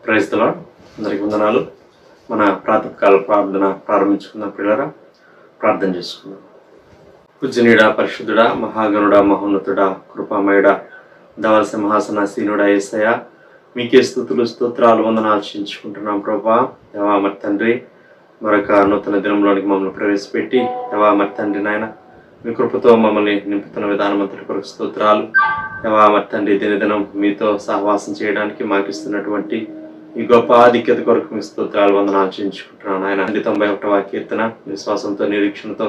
Praise the lord. అందరికీ వందనాలు. మన ప్రాతకాల ప్రార్థన ప్రారంభించుకున్న పిల్లరా ప్రార్థన చేసుకుందాం. పూజనీయుడా, పరిశుద్ధుడా, మహాగణుడా, మహోన్నతుడా, కృపామయుడా, దవల సింహాసనాసీనుడా యేసయ్య, మీకే స్తుతులు స్తోత్రాలు వందనాలు చెల్లించుకుంటున్నాం ప్రభా. దేవా మరి తండ్రి, మరొక నూతన దినంలోనికి మమ్మల్ని ప్రవేశపెట్టి దేవా మరి తండ్రి నాయన మీ కృపతో మమ్మల్ని నింపుతున్న విధానం అంతటి కొరకు స్తోత్రాలు. దేవా మరి తండ్రి, దినదినం మీతో సహవాసం చేయడానికి మాకు ఇస్తున్నటువంటి ఈ గొప్ప ఆధిక్యత కొరకు మీ స్తోత్రాలు వందనాలు చెల్లించుకుంటున్నాను. ఆయన 91వ కీర్తన విశ్వాసంతో నిరీక్షణతో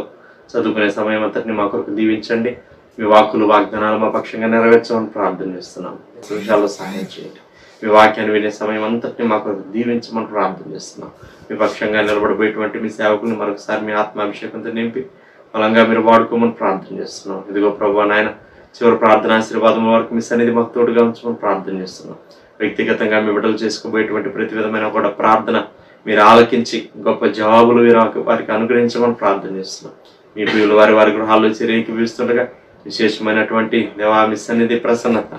చదువుకునే సమయం అంతటిని మా కొరకు దీవించండి. మీ వాక్కులు వాగ్దానాలు మా పక్షంగా నెరవేర్చమని ప్రార్థన చేస్తున్నాం. విషయాల్లో సహాయం చేయండి. మీ వాక్యాన్ని వినే సమయం అంతటిని మా కొరకు దీవించమని ప్రార్థన చేస్తున్నాం. మీ పక్షంగా నిలబడబోయేటువంటి మీ సేవకులను మరొకసారి మీ ఆత్మాభిషేకంతో నింపి బలంగా మీరు వాడుకోమని ప్రార్థన చేస్తున్నాం. ఇదిగో ప్రభువా నాయన, చివరి ప్రార్థన ఆశీర్వాదం వరకు మీ సన్నిధి మాకు తోడుగా ఉంచమని ప్రార్థన చేస్తున్నాం. వ్యక్తిగతంగా మీ విడుదల చేసుకోబోయేటువంటి ప్రతి విధమైన కూడా ప్రార్థన మీరు ఆలకించి గొప్ప జవాబులు మీరు వారికి అనుగ్రహించమని ప్రార్థన చేస్తున్నాం. మీ ప్రియులు వారి గృహాల్లో చేరికి వీస్తుండగా విశేషమైనటువంటి దేవా మీ సన్నిధి ప్రసన్నత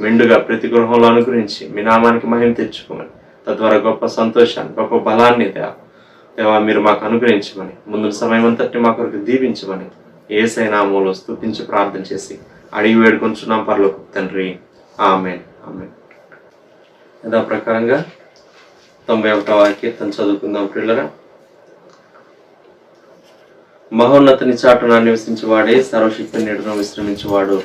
మెండుగా ప్రతి గృహంలో అనుగ్రహించి మీ నామానికి మహిమ తెచ్చుకోమని, తద్వారా గొప్ప సంతోషాన్ని గొప్ప బలాన్ని దేవా మీరు మాకు అనుగ్రహించమని, ముందు సమయం అంతటిని మా కొరకు దీవించమని యేసయ్య నామములో స్తుతించి ప్రార్థన చేసి అడిగి వేడుకొంచున్నాం పరలోకపు తండ్రి. ఆమేన్. ఆమేన్. యథా ప్రకారంగా 91వ కీర్తన చదువుకుందాం పిల్లరా. మహోన్నతుని చాటున నివసించేవాడే సర్వశక్తి నీడను విశ్రమించేవాడు.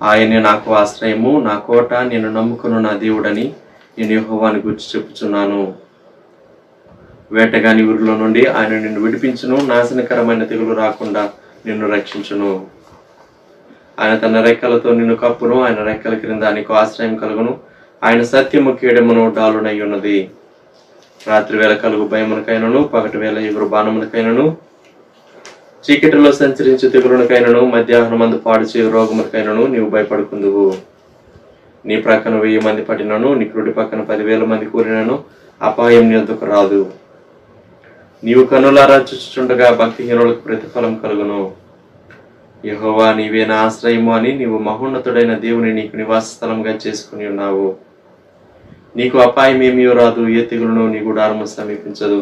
ఆయనే నాకు ఆశ్రయము, నా కోట, నేను నమ్ముకును నా దేవుడని నేను యెహోవాని గురించి చెప్పుచున్నాను. వేటగాని ఊరిలో నుండి ఆయన నిన్ను విడిపించును, నాశనకరమైన తెగులు రాకుండా నిన్ను రక్షించును. ఆయన తన రెక్కలతో నిన్ను కప్పును, ఆయన రెక్కల క్రింద నీకు ఆశ్రయం కలుగును. ఆయన సత్యము కీడెమును డాలునై ఉన్నది. రాత్రి వేళ కలుగు భయమునకైనను, పగటి వేళ ఎగురు బాణమునకైనను, చీకటిలో సంచరించే తెగులునకైనను, మధ్యాహ్నం మందు పాడు చేయు రోగమునకైనను నీవు భయపడుకుందువు. నీ ప్రక్కన 1000 మంది పడినను, నీ కుడి పక్కన 10,000 మంది కూలినను అపాయం నీ వద్దకు రాదు. నీవు కన్నులారా చూచుచుండగా భక్తిహీనులకు ప్రతిఫలం కలుగును. యెహోవా నీవే నా ఆశ్రయము అని నీవు మహోన్నతుడైన దేవుని నీకు నివాస స్థలంగా చేసుకుని ఉన్నావు. నీకు అపాయం ఏమీ రాదు, ఏ తెగులును నీ గుడారము సమీపించదు.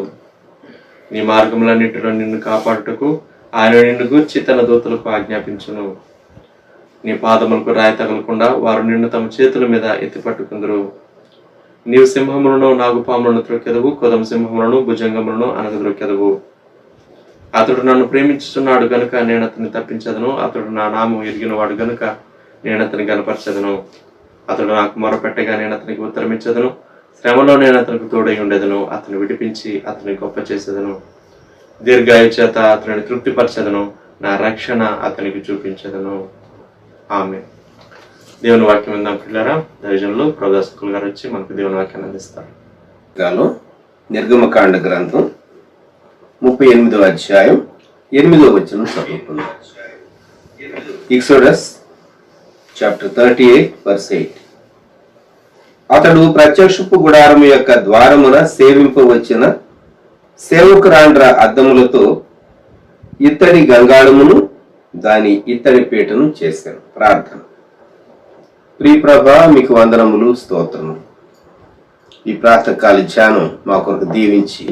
నీ మార్గములన్నిటిలో నిన్ను కాపాడుటకు ఆయన నిన్ను గూర్చి తన దూతలకు ఆజ్ఞాపించును. నీ పాదములకు రాయి తగలకుండా వారు నిన్ను తమ చేతుల మీద ఎత్తిపట్టుకుందరు. నీవు సింహములను నాగుపాములను త్రొక్కెదవు, కొదమ సింహములను భుజంగములను అనగద్రొక్కెదవు. అతడు నన్ను ప్రేమించుచున్నాడు గనుక నేను అతన్ని తప్పించదను. అతడు నా నామం ఎరిగిన వాడు గనుక నేను అతన్ని గనపరచదను. అతడు నాకు మొరపెట్టగా నేను అతనికి ఉత్తరమిచ్చదను. శ్రమలో నేను అతనికి తోడై ఉండేదను. అతను విడిపించి అతని గొప్ప చేసేదను. దీర్ఘాయు చేత అతనిని తృప్తిపరచదను. నా రక్షణ అతనికి చూపించదను. ఆమేన్. దేవుని వాక్యం ఉందాం పిల్లరా. దైవజనులు ప్రొదాసకులు గారు వచ్చి మనకు దేవుని వాక్యాన్ని అందిస్తారు. నిర్గమకాండ గ్రంథం 38వ అధ్యాయం 8వ వచనం చదువుకుందాం. Exodus chapter 38 verse 8. అతడు ప్రత్యక్షపు గుడారము యొక్క ద్వారమున సేవింపవచ్చిన సేవకురాండ్ర అద్దములతో ఇత్తడి గంగాళమును దాని ఇత్తడి పీటను చేశాను. ప్రార్థన. ప్రియప్రభా, మీకు వందనములు, స్తోత్రము. ఈ ప్రాతకాల ధ్యానం మా కొరకు దీవించి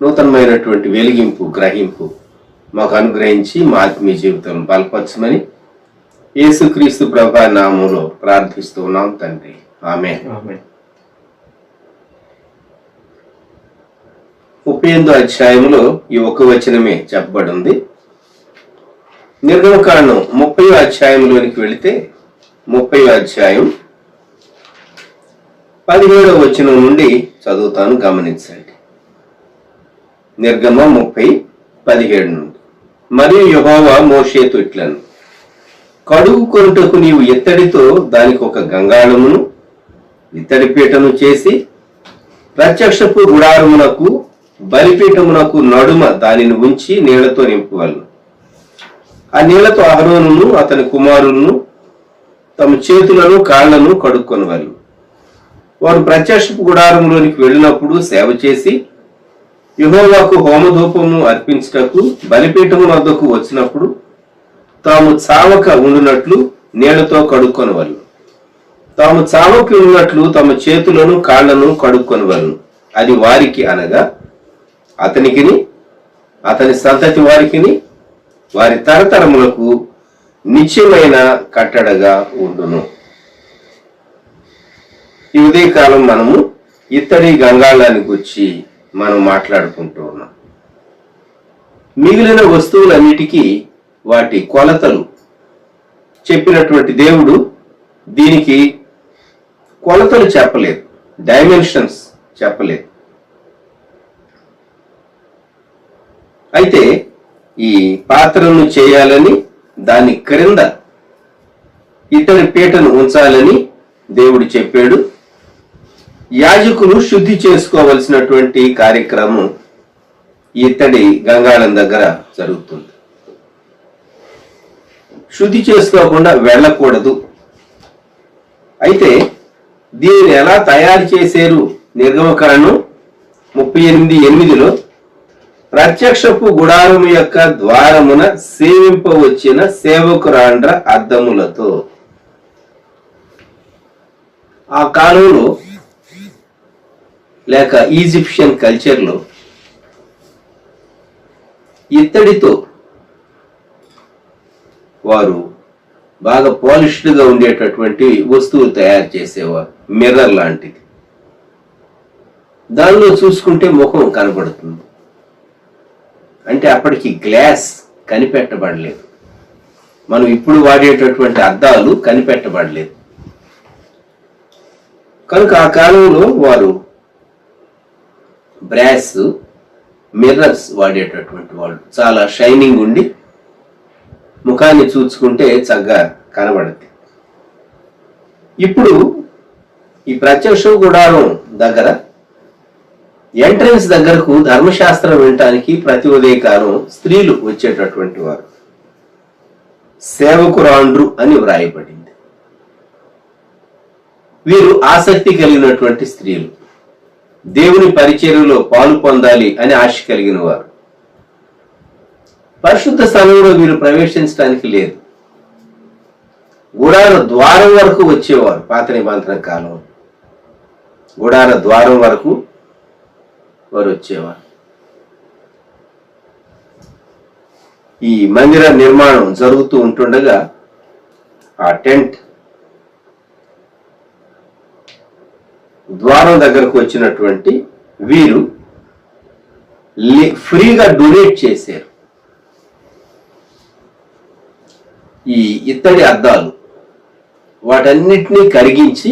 నూతనమైనటువంటి వెలిగింపు గ్రహింపు మాకు అనుగ్రహించి మా ఆత్మీయ జీవితం బలపరచమని యేసుక్రీస్తు ప్రభా నామములో ప్రార్థిస్తూ ఉన్నాం తండ్రి. ఆమేన్. 38వ అధ్యాయంలో ఈ ఒక వచనమే చెప్పబడి ఉంది. నిర్గమకాండం 30వ అధ్యాయంలోనికి వెళితే 30వ అధ్యాయం 17వ వచనం నుండి చదువుతాను, గమనించండి. నిర్గమ 30:17 నుండి. మరియు యెహోవా మోషేతో ఇట్లను, కడుగు కొనుటకు నీవు ఇత్తడితో దానికి ఒక గంగాళమును ఇత్తడి పీటను చేసి ప్రత్యక్షపు గుడారమునకు బలిపీఠమునకు నడుమ దానిని ఉంచి నీళ్లతో నింపవలను. ఆ నీళ్లతో అహరోనును అతని కుమారులను తమ చేతులను కాళ్లను కడుక్కొనవలను. వారు ప్రత్యక్షపు గుడారములోనికి వెళ్ళినప్పుడు సేవ చేసి యెహోవాకు హోమధూపము అర్పించుటకు బలిపీఠము వద్దకు వచ్చినప్పుడు తాము చావక ఉండునట్లు నీళ్లతో కడుక్కొనవలను. తాము చావకి ఉన్నట్లు తమ చేతులను కాళ్లను కడుక్కొనవలను. అది వారికి అనగా అతనికిని అతని సంతతి వారికిని వారి తరతరములకు నిత్యమైన కట్టడగా ఉండును. ఈ ఉదయకాలం మనము ఇత్తడి గంగాళాన్ని గురించి మనం మాట్లాడుకుంటూ ఉన్నాం. మిగిలిన వస్తువులన్నిటికీ వాటి కొలతలు చెప్పినటువంటి దేవుడు దీనికి కొలతలు చెప్పలేదు, డైమెన్షన్స్ చెప్పలేదు. అయితే ఈ పాత్రను చేయాలని దాని క్రింద ఇతని పీటను ఉంచాలని దేవుడు చెప్పాడు. యాజకులు శుద్ధి చేసుకోవలసినటువంటి కార్యక్రమం ఇత్తడి గంగాళం దగ్గర జరుగుతుంది. శుద్ధి చేసుకోకుండా వెళ్ళకూడదు. అయితే దీనిని ఎలా తయారు చేశారు? నిర్గమకాండం 38:8 ప్రత్యక్షపు గుడారము యొక్క ద్వారమున సేవింపవచ్చిన సేవకురాండ్ర అద్దములతో. ఆ కాలంలో లేక ఈజిప్షియన్ కల్చర్లో ఇత్తడితో వారు బాగా పాలిష్డ్గా ఉండేటటువంటి వస్తువులు తయారు చేసేవారు. మిర్రర్ లాంటిది. దానిలో చూసుకుంటే ముఖం కనబడుతుంది. అంటే అప్పటికి గ్లాస్ కనిపెట్టబడలేదు. మనం ఇప్పుడు వాడేటటువంటి అద్దాలు కనిపెట్టబడలేదు. కనుక ఆ కాలంలో వారు బ్రాస్ మిర్రర్స్ వాడేటటువంటి వాళ్ళు. చాలా షైనింగ్ ఉండి ముఖాన్ని చూసుకుంటే చక్కగా కనబడుతుంది. ఇప్పుడు ఈ ప్రత్యక్ష గుడారం దగ్గర ఎంట్రన్స్ దగ్గరకు ధర్మశాస్త్రం వినటానికి ప్రతి ఉదయకాలం స్త్రీలు వచ్చేటటువంటి వారు. సేవకురాండ్రు అని వ్రాయబడింది. వీరు ఆసక్తి కలిగినటువంటి స్త్రీలు, దేవుని పరిచర్యలో పాలు పొందాలి అని ఆశ కలిగిన వారు. పరిశుద్ధ స్థలంలో వీరు ప్రవేశించడానికి లేదు. గుడార ద్వారం వరకు వచ్చేవారు. పాత నిబంధన కాలం గుడార ద్వారం వరకు వారు వచ్చేవారు. ఈ మందిర నిర్మాణం జరుగుతూ ఉంటుండగా ఆ టెంట్ ద్వారం దగ్గరకు వచ్చినటువంటి వీరు ఫ్రీగా డొనేట్ చేశారు. ఈ ఇత్తడి అద్దాలు వాటన్నిటినీ కరిగించి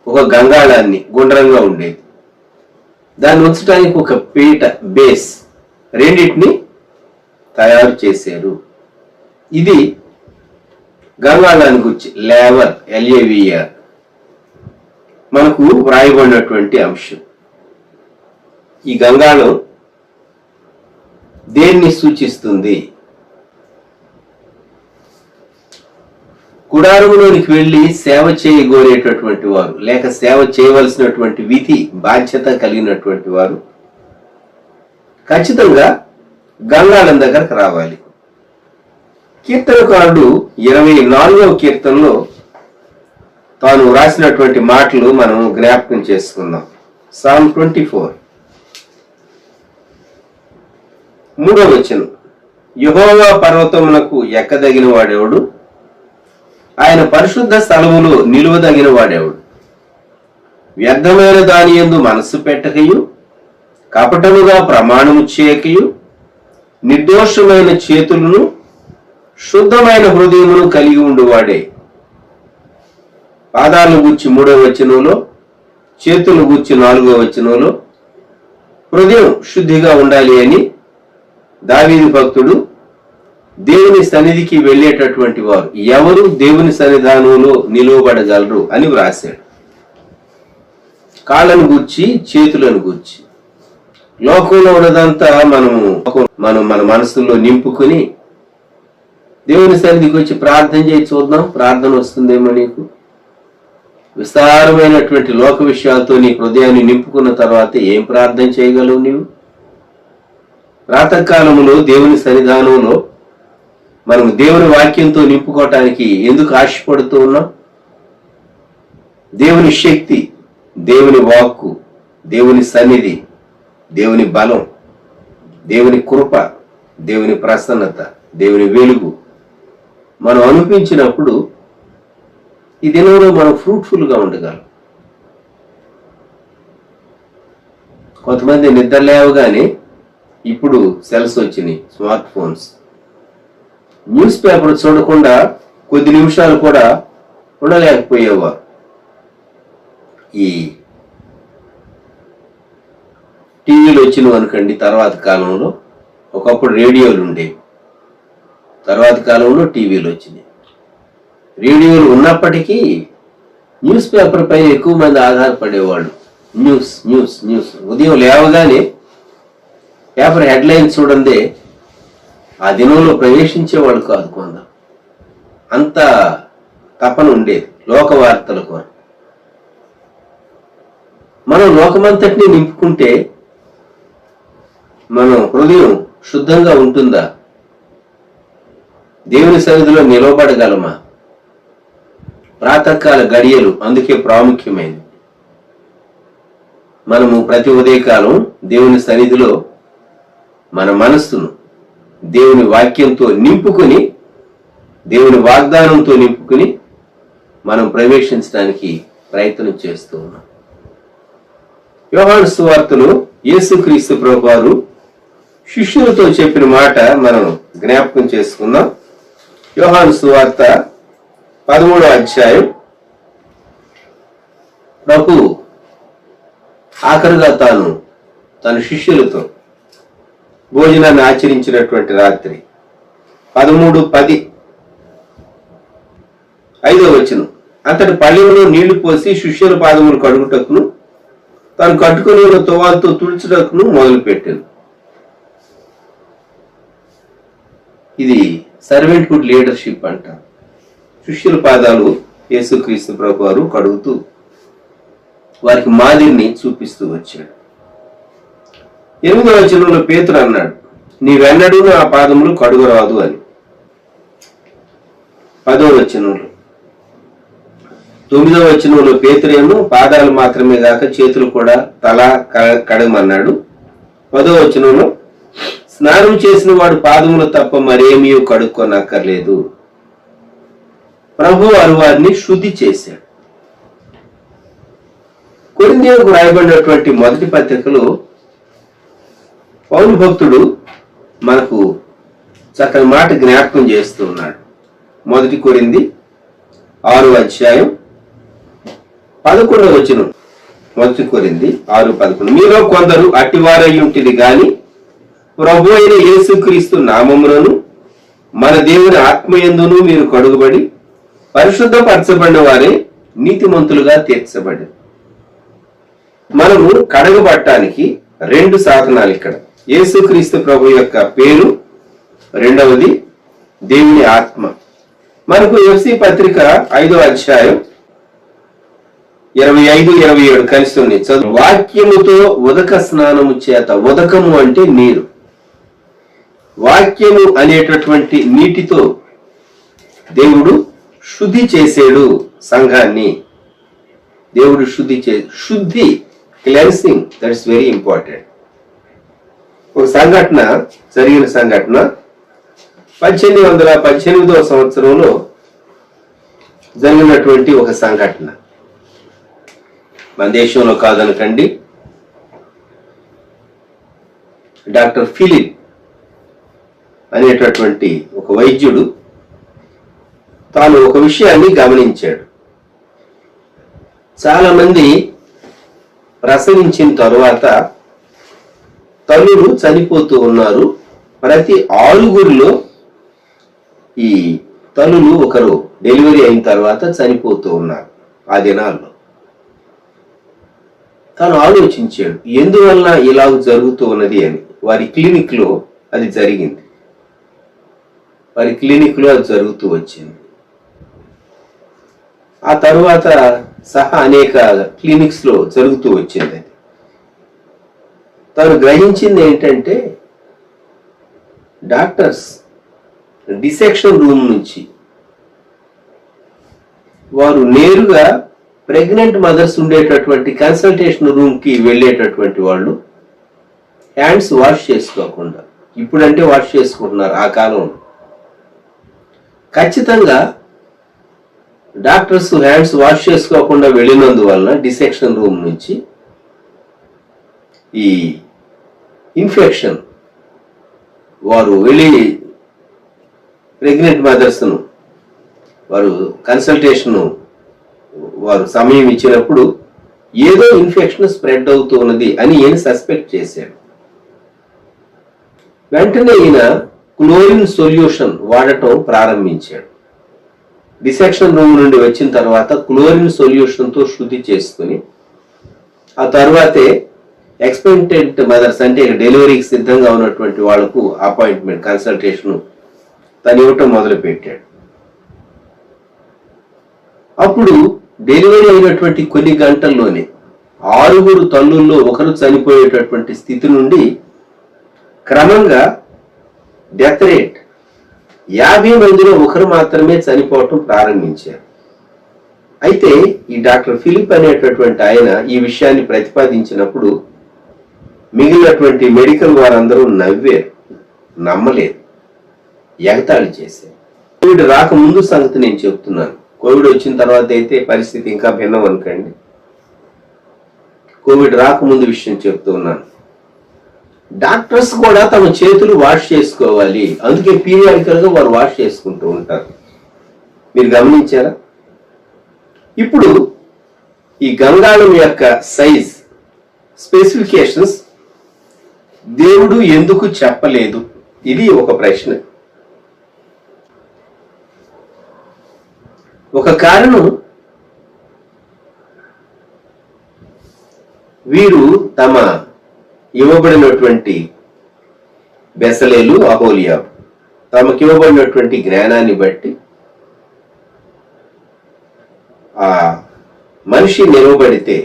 ఒక గంగాళాన్ని గుండ్రంగా ఉండేది, దాన్ని ఉంచడానికి ఒక పీట బేస్ రెండింటిని తయారు చేశారు. ఇది గంగాళాన్ని గురించి లేవర్ LAVR మనకు వ్రాయబడినటువంటి అంశం. ఈ గంగాళం దేన్ని సూచిస్తుంది? గుడారములోనికి వెళ్ళి సేవ చేయగోరేటటువంటి వారు లేక సేవ చేయవలసినటువంటి విధి బాధ్యత కలిగినటువంటి వారు ఖచ్చితంగా గంగాళం దగ్గరకు రావాలి. కీర్తనకారుడు 24వ కీర్తనలో తాను రాసినటువంటి మాటలు మనం జ్ఞాపకం చేసుకుందాం. Psalm 24 3వ వచనం, యెహోవా పర్వతమునకు ఎక్కదగిన వాడెవడు? ఆయన పరిశుద్ధ స్థలములో నిలువదగిన వాడెవడు? వ్యర్థమైన దాని యందు మనస్సు పెట్టకయు కపటముగా ప్రమాణము చేయకయు నిర్దోషమైన చేతులను శుద్ధమైన హృదయమును కలిగి ఉండువాడే. పాదాలను గూర్చి 3వ వచనంలో, చేతులను గూర్చి 4వ వచనంలో హృదయం శుద్ధిగా ఉండాలి అని దావీదు భక్తుడు దేవుని సన్నిధికి వెళ్ళేటటువంటి వారు ఎవరు దేవుని సన్నిధానంలో నిలువబడగలరు అని వ్రాశాడు. కాళ్ళను గూర్చి చేతులను గూర్చి లోకంలో ఉన్నదంతా మనం మన మనసులో నింపుకొని దేవుని సన్నిధికి వచ్చి ప్రార్థన చేసి చూద్దాం, ప్రార్థన వస్తుందేమో. నీకు విస్తారమైనటువంటి లోక విషయాలతో నీ హృదయాన్ని నింపుకున్న తర్వాత ఏం ప్రార్థన చేయగలవు నీవు? ప్రాతకాలములో దేవుని సన్నిధానంలో మనం దేవుని వాక్యంతో నింపుకోవటానికి ఎందుకు ఆశపడుతూ ఉన్నాం? దేవుని శక్తి, దేవుని వాక్కు, దేవుని సన్నిధి, దేవుని బలం, దేవుని కృప, దేవుని ప్రసన్నత, దేవుని వెలుగు మనం అనిపించినప్పుడు ఈ దినంలో మనం ఫ్రూట్ఫుల్గా ఉండగలం. కొంతమంది నిద్ర లేవగానే ఇప్పుడు సెల్స్ వచ్చినాయి, స్మార్ట్ ఫోన్స్, న్యూస్ పేపర్ చూడకుండా కొద్ది నిమిషాలు కూడా ఉండలేకపోయేవారు. ఈ టీవీలు వచ్చినవి అనుకోండి, తర్వాత కాలంలో ఒకప్పుడు రేడియోలు ఉండేవి, తర్వాత కాలంలో టీవీలు వచ్చినాయి. రేడియోలు ఉన్నప్పటికీ న్యూస్ పేపర్ పైన ఎక్కువ మంది ఆధారపడేవాళ్ళు. న్యూస్ న్యూస్ న్యూస్ ఉదయం లేవగానే పేపర్ హెడ్లైన్ చూడందే ఆ దినంలో ప్రవేశించేవాళ్ళు కాదు. అంత తపన ఉండేది లోక వార్తల కొరకు. మనం లోకమంతటిని నింపుకుంటే మనం హృదయం శుద్ధంగా ఉంటుందా? దేవుని సన్నిధిలో నిలవబడగలమా? ప్రాతకాల గడియలు అందుకే ప్రాముఖ్యమైనది. మనము ప్రతి ఉదయకాలం దేవుని సన్నిధిలో మన మనస్సును దేవుని వాక్యంతో నింపుకొని, దేవుని వాగ్దానంతో నింపుకొని మనం ప్రవేశించడానికి ప్రయత్నం చేస్తూ ఉన్నాం. యోహాను సువార్తలో యేసుక్రీస్తు ప్రభువారు శిష్యులతో చెప్పిన మాట మనం జ్ఞాపకం చేసుకుందాం. యోహాను సువార్త 13వ అధ్యాయం. ప్రభు ఆఖరుగా తాను తన శిష్యులతో భోజనాన్ని ఆచరించినటువంటి రాత్రి 13:10 5వ వచనం. అతడు పళ్ళెంలో నీళ్లు పోసి శిష్యుల పాదములు కడుగుటకును తాను కట్టుకుని ఉన్న తువాలుతో తుడుచుటకును మొదలుపెట్టాను. ఇది సర్వెంట్హుడ్ లీడర్షిప్ అంట. శిష్యుల పాదాలు యేసుక్రీస్తు ప్రభువారు కడుగుతూ వారికి మాదిరిని చూపిస్తూ వచ్చాడు. 8వ వచనంలో పేతురు అన్నాడు, నీవెన్నడూ నా పాదములు కడుగరాదు అని. 10వ వచనంలో 9వ వచనంలో పేతురేమో పాదాలు మాత్రమే కాక చేతులు కూడా తల కడగమన్నాడు. 10వ వచనంలో స్నానం చేసిన వాడు పాదములు తప్ప మరేమీ కడుక్కొనక్కర్లేదు. ప్రభు వారు వారిని శుద్ధి చేశాడు. కొరింథీయులకు రాయబడినటువంటి మొదటి పత్రికలో పౌలు భక్తుడు మనకు చక్కని మాట జ్ఞాపకం చేస్తూ ఉన్నాడు. 1 కొరింథీ 6వ అధ్యాయం 11వ వచనం. 1 కొరింథీ 6:11. మీలో కొందరు అట్టివారయ్యుంటిది గాని ప్రభు అయిన యేసుక్రీస్తు నామములను మన దేవుని ఆత్మయందును మీరు కడుగుబడి పరిశుద్ధపరచబడిన వారే నీతిమంతులుగా తీర్చబడి. మనము కడగబట్టడానికి 2 సాధనాలు ఇక్కడ. యేసుక్రీస్తు ప్రభు యొక్క పేరు, రెండవది దేవుని ఆత్మ. మనకు ఎఫ్సీ పత్రిక 5వ అధ్యాయం 25-27 కలిసి ఉంది. చదువు. వాక్యముతో ఉదక స్నానము చేత, ఉదకము అంటే నీరు, వాక్యము అనేటటువంటి నీటితో దేవుడు శుద్ధి చేసాడు సంఘాన్ని. దేవుడు శుద్ధి, క్లెన్సింగ్, దట్స్ వెరీ ఇంపార్టెంట్. ఒక సంఘటన, జరిగిన సంఘటన 1818వ సంవత్సరంలో జరిగినటువంటి ఒక సంఘటన. మన దేశంలో కాదనకండి. డాక్టర్ ఫిలిప్ అనేటటువంటి ఒక వైద్యుడు తాను ఒక విషయాన్ని గమనించాడు. చాలా మంది ప్రసవించిన తరువాత తల్లులు చనిపోతూ ఉన్నారు. ప్రతి 6గురిలో ఈ తల్లులు ఒకరు డెలివరీ అయిన తర్వాత చనిపోతూ ఉన్నారు ఆ దినాల్లో. తాను ఆలోచించాడు, ఎందువల్ల ఇలా జరుగుతూ ఉన్నది అని. వారి క్లినిక్ లో అది జరిగింది. వారి క్లినిక్ లో అది జరుగుతూ వచ్చింది. ఆ తరువాత సహా అనేక క్లినిక్స్ లో జరుగుతూ వచ్చింది. అది తాను గ్రహించింది ఏంటంటే, డాక్టర్స్ డిసెక్షన్ రూమ్ నుంచి వారు నేరుగా ప్రెగ్నెంట్ మదర్స్ ఉండేటటువంటి కన్సల్టేషన్ రూమ్కి వెళ్ళేటటువంటి వాళ్ళు హ్యాండ్స్ వాష్ చేసుకోకుండా, ఇప్పుడంటే వాష్ చేసుకుంటున్నారు, ఆ కాలంలో ఖచ్చితంగా డాక్టర్స్ హ్యాండ్స్ వాష్ చేసుకోకుండా వెళ్ళినందువలన డిసెక్షన్ రూమ్ నుంచి ఈ ఇన్ఫెక్షన్ వారు వెళ్ళి ప్రెగ్నెంట్ మదర్స్ను వారు కన్సల్టేషన్ వారు సమయం ఇచ్చినప్పుడు ఏదో ఇన్ఫెక్షన్ స్ప్రెడ్ అవుతూ ఉన్నది అని ఈయన సస్పెక్ట్ చేశాడు. వెంటనే ఈయన క్లోరిన్ సొల్యూషన్ వాడటం ప్రారంభించాడు. డిసెక్షన్ రూమ్ నుండి వచ్చిన తర్వాత క్లోరిన్ సొల్యూషన్తో శుద్ధి చేసుకుని ఆ తర్వాతే ఎక్స్పెక్టెంట్ మదర్స్ అంటే డెలివరీకి సిద్ధంగా ఉన్నటువంటి వాళ్లకు అపాయింట్మెంట్ కన్సల్టేషన్ తను ఇవ్వటం మొదలుపెట్టాడు. అప్పుడు డెలివరీ అయినటువంటి కొన్ని గంటల్లోనే 6 తల్లుల్లో ఒకరు చనిపోయేటటువంటి స్థితి నుండి క్రమంగా డెత్ రేట్ 50 మందిలో ఒకరు మాత్రమే చనిపోవటం ప్రారంభించారు. అయితే ఈ డాక్టర్ ఫిలిప్ అనేటటువంటి ఆయన ఈ విషయాన్ని ప్రతిపాదించినప్పుడు మిగిలినటువంటి మెడికల్ వారందరూ నవ్వారు, నమ్మలేదు, ఎగతాళి చేశారు. కోవిడ్ రాకముందు సంగతి నేను చెప్తున్నాను. కోవిడ్ వచ్చిన తర్వాత అయితే పరిస్థితి ఇంకా భిన్నం అనుకోండి. కోవిడ్ రాకముందు విషయం చెప్తూ ఉన్నాను. డాక్టర్స్ కూడా తమ చేతులు వాష్ చేసుకోవాలి, అందుకే పీరియాడికల్ గా వారు వాష్ చేసుకుంటూ ఉంటారు. మీరు గమనించారా? ఇప్పుడు ఈ గంగాళం యొక్క సైజ్ స్పెసిఫికేషన్స్ దేవుడు ఎందుకు చెప్పలేదు? ఇది ఒక ప్రశ్న. ఒక కారణం, వీరు తమ ఇవ్వబడినటువంటి బెసలేలు అహోలియా తమకి ఇవ్వబడినటువంటి జ్ఞానాన్ని బట్టి ఆ మనిషి నిలవబడితే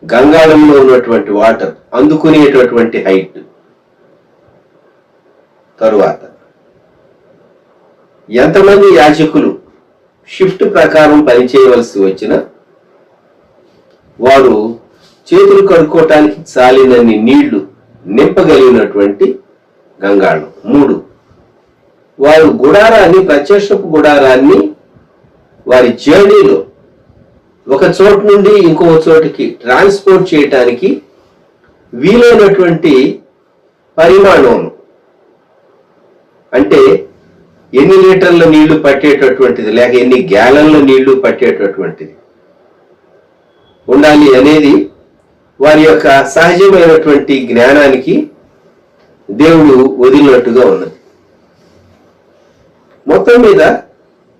గంగాళంలో ఉన్నటువంటి వాటర్ అందుకునేటటువంటి హైట్, తరువాత ఎంతమంది యాజకులు షిఫ్ట్ ప్రకారం పనిచేయవలసి వచ్చినా వారు చేతులు కడుక్కోవటానికి చాలినన్ని నీళ్లు నింపగలిగినటువంటి గంగాళం. 3, వారు గుడారాన్ని, ప్రత్యక్షపు గుడారాన్ని వారి జర్నీలో ఒక చోటు నుండి ఇంకో చోటుకి ట్రాన్స్పోర్ట్ చేయటానికి వీలైనటువంటి పరిమాణం, అంటే ఎన్ని లీటర్ల నీళ్లు పట్టేటటువంటిది లేక ఎన్ని గ్యాలన్ల నీళ్లు పట్టేటటువంటిది ఉండాలి అనేది వారి యొక్క సహజమైనటువంటి జ్ఞానానికి దేవుడు వదిలినట్టుగా ఉన్నది. మొత్తం మీద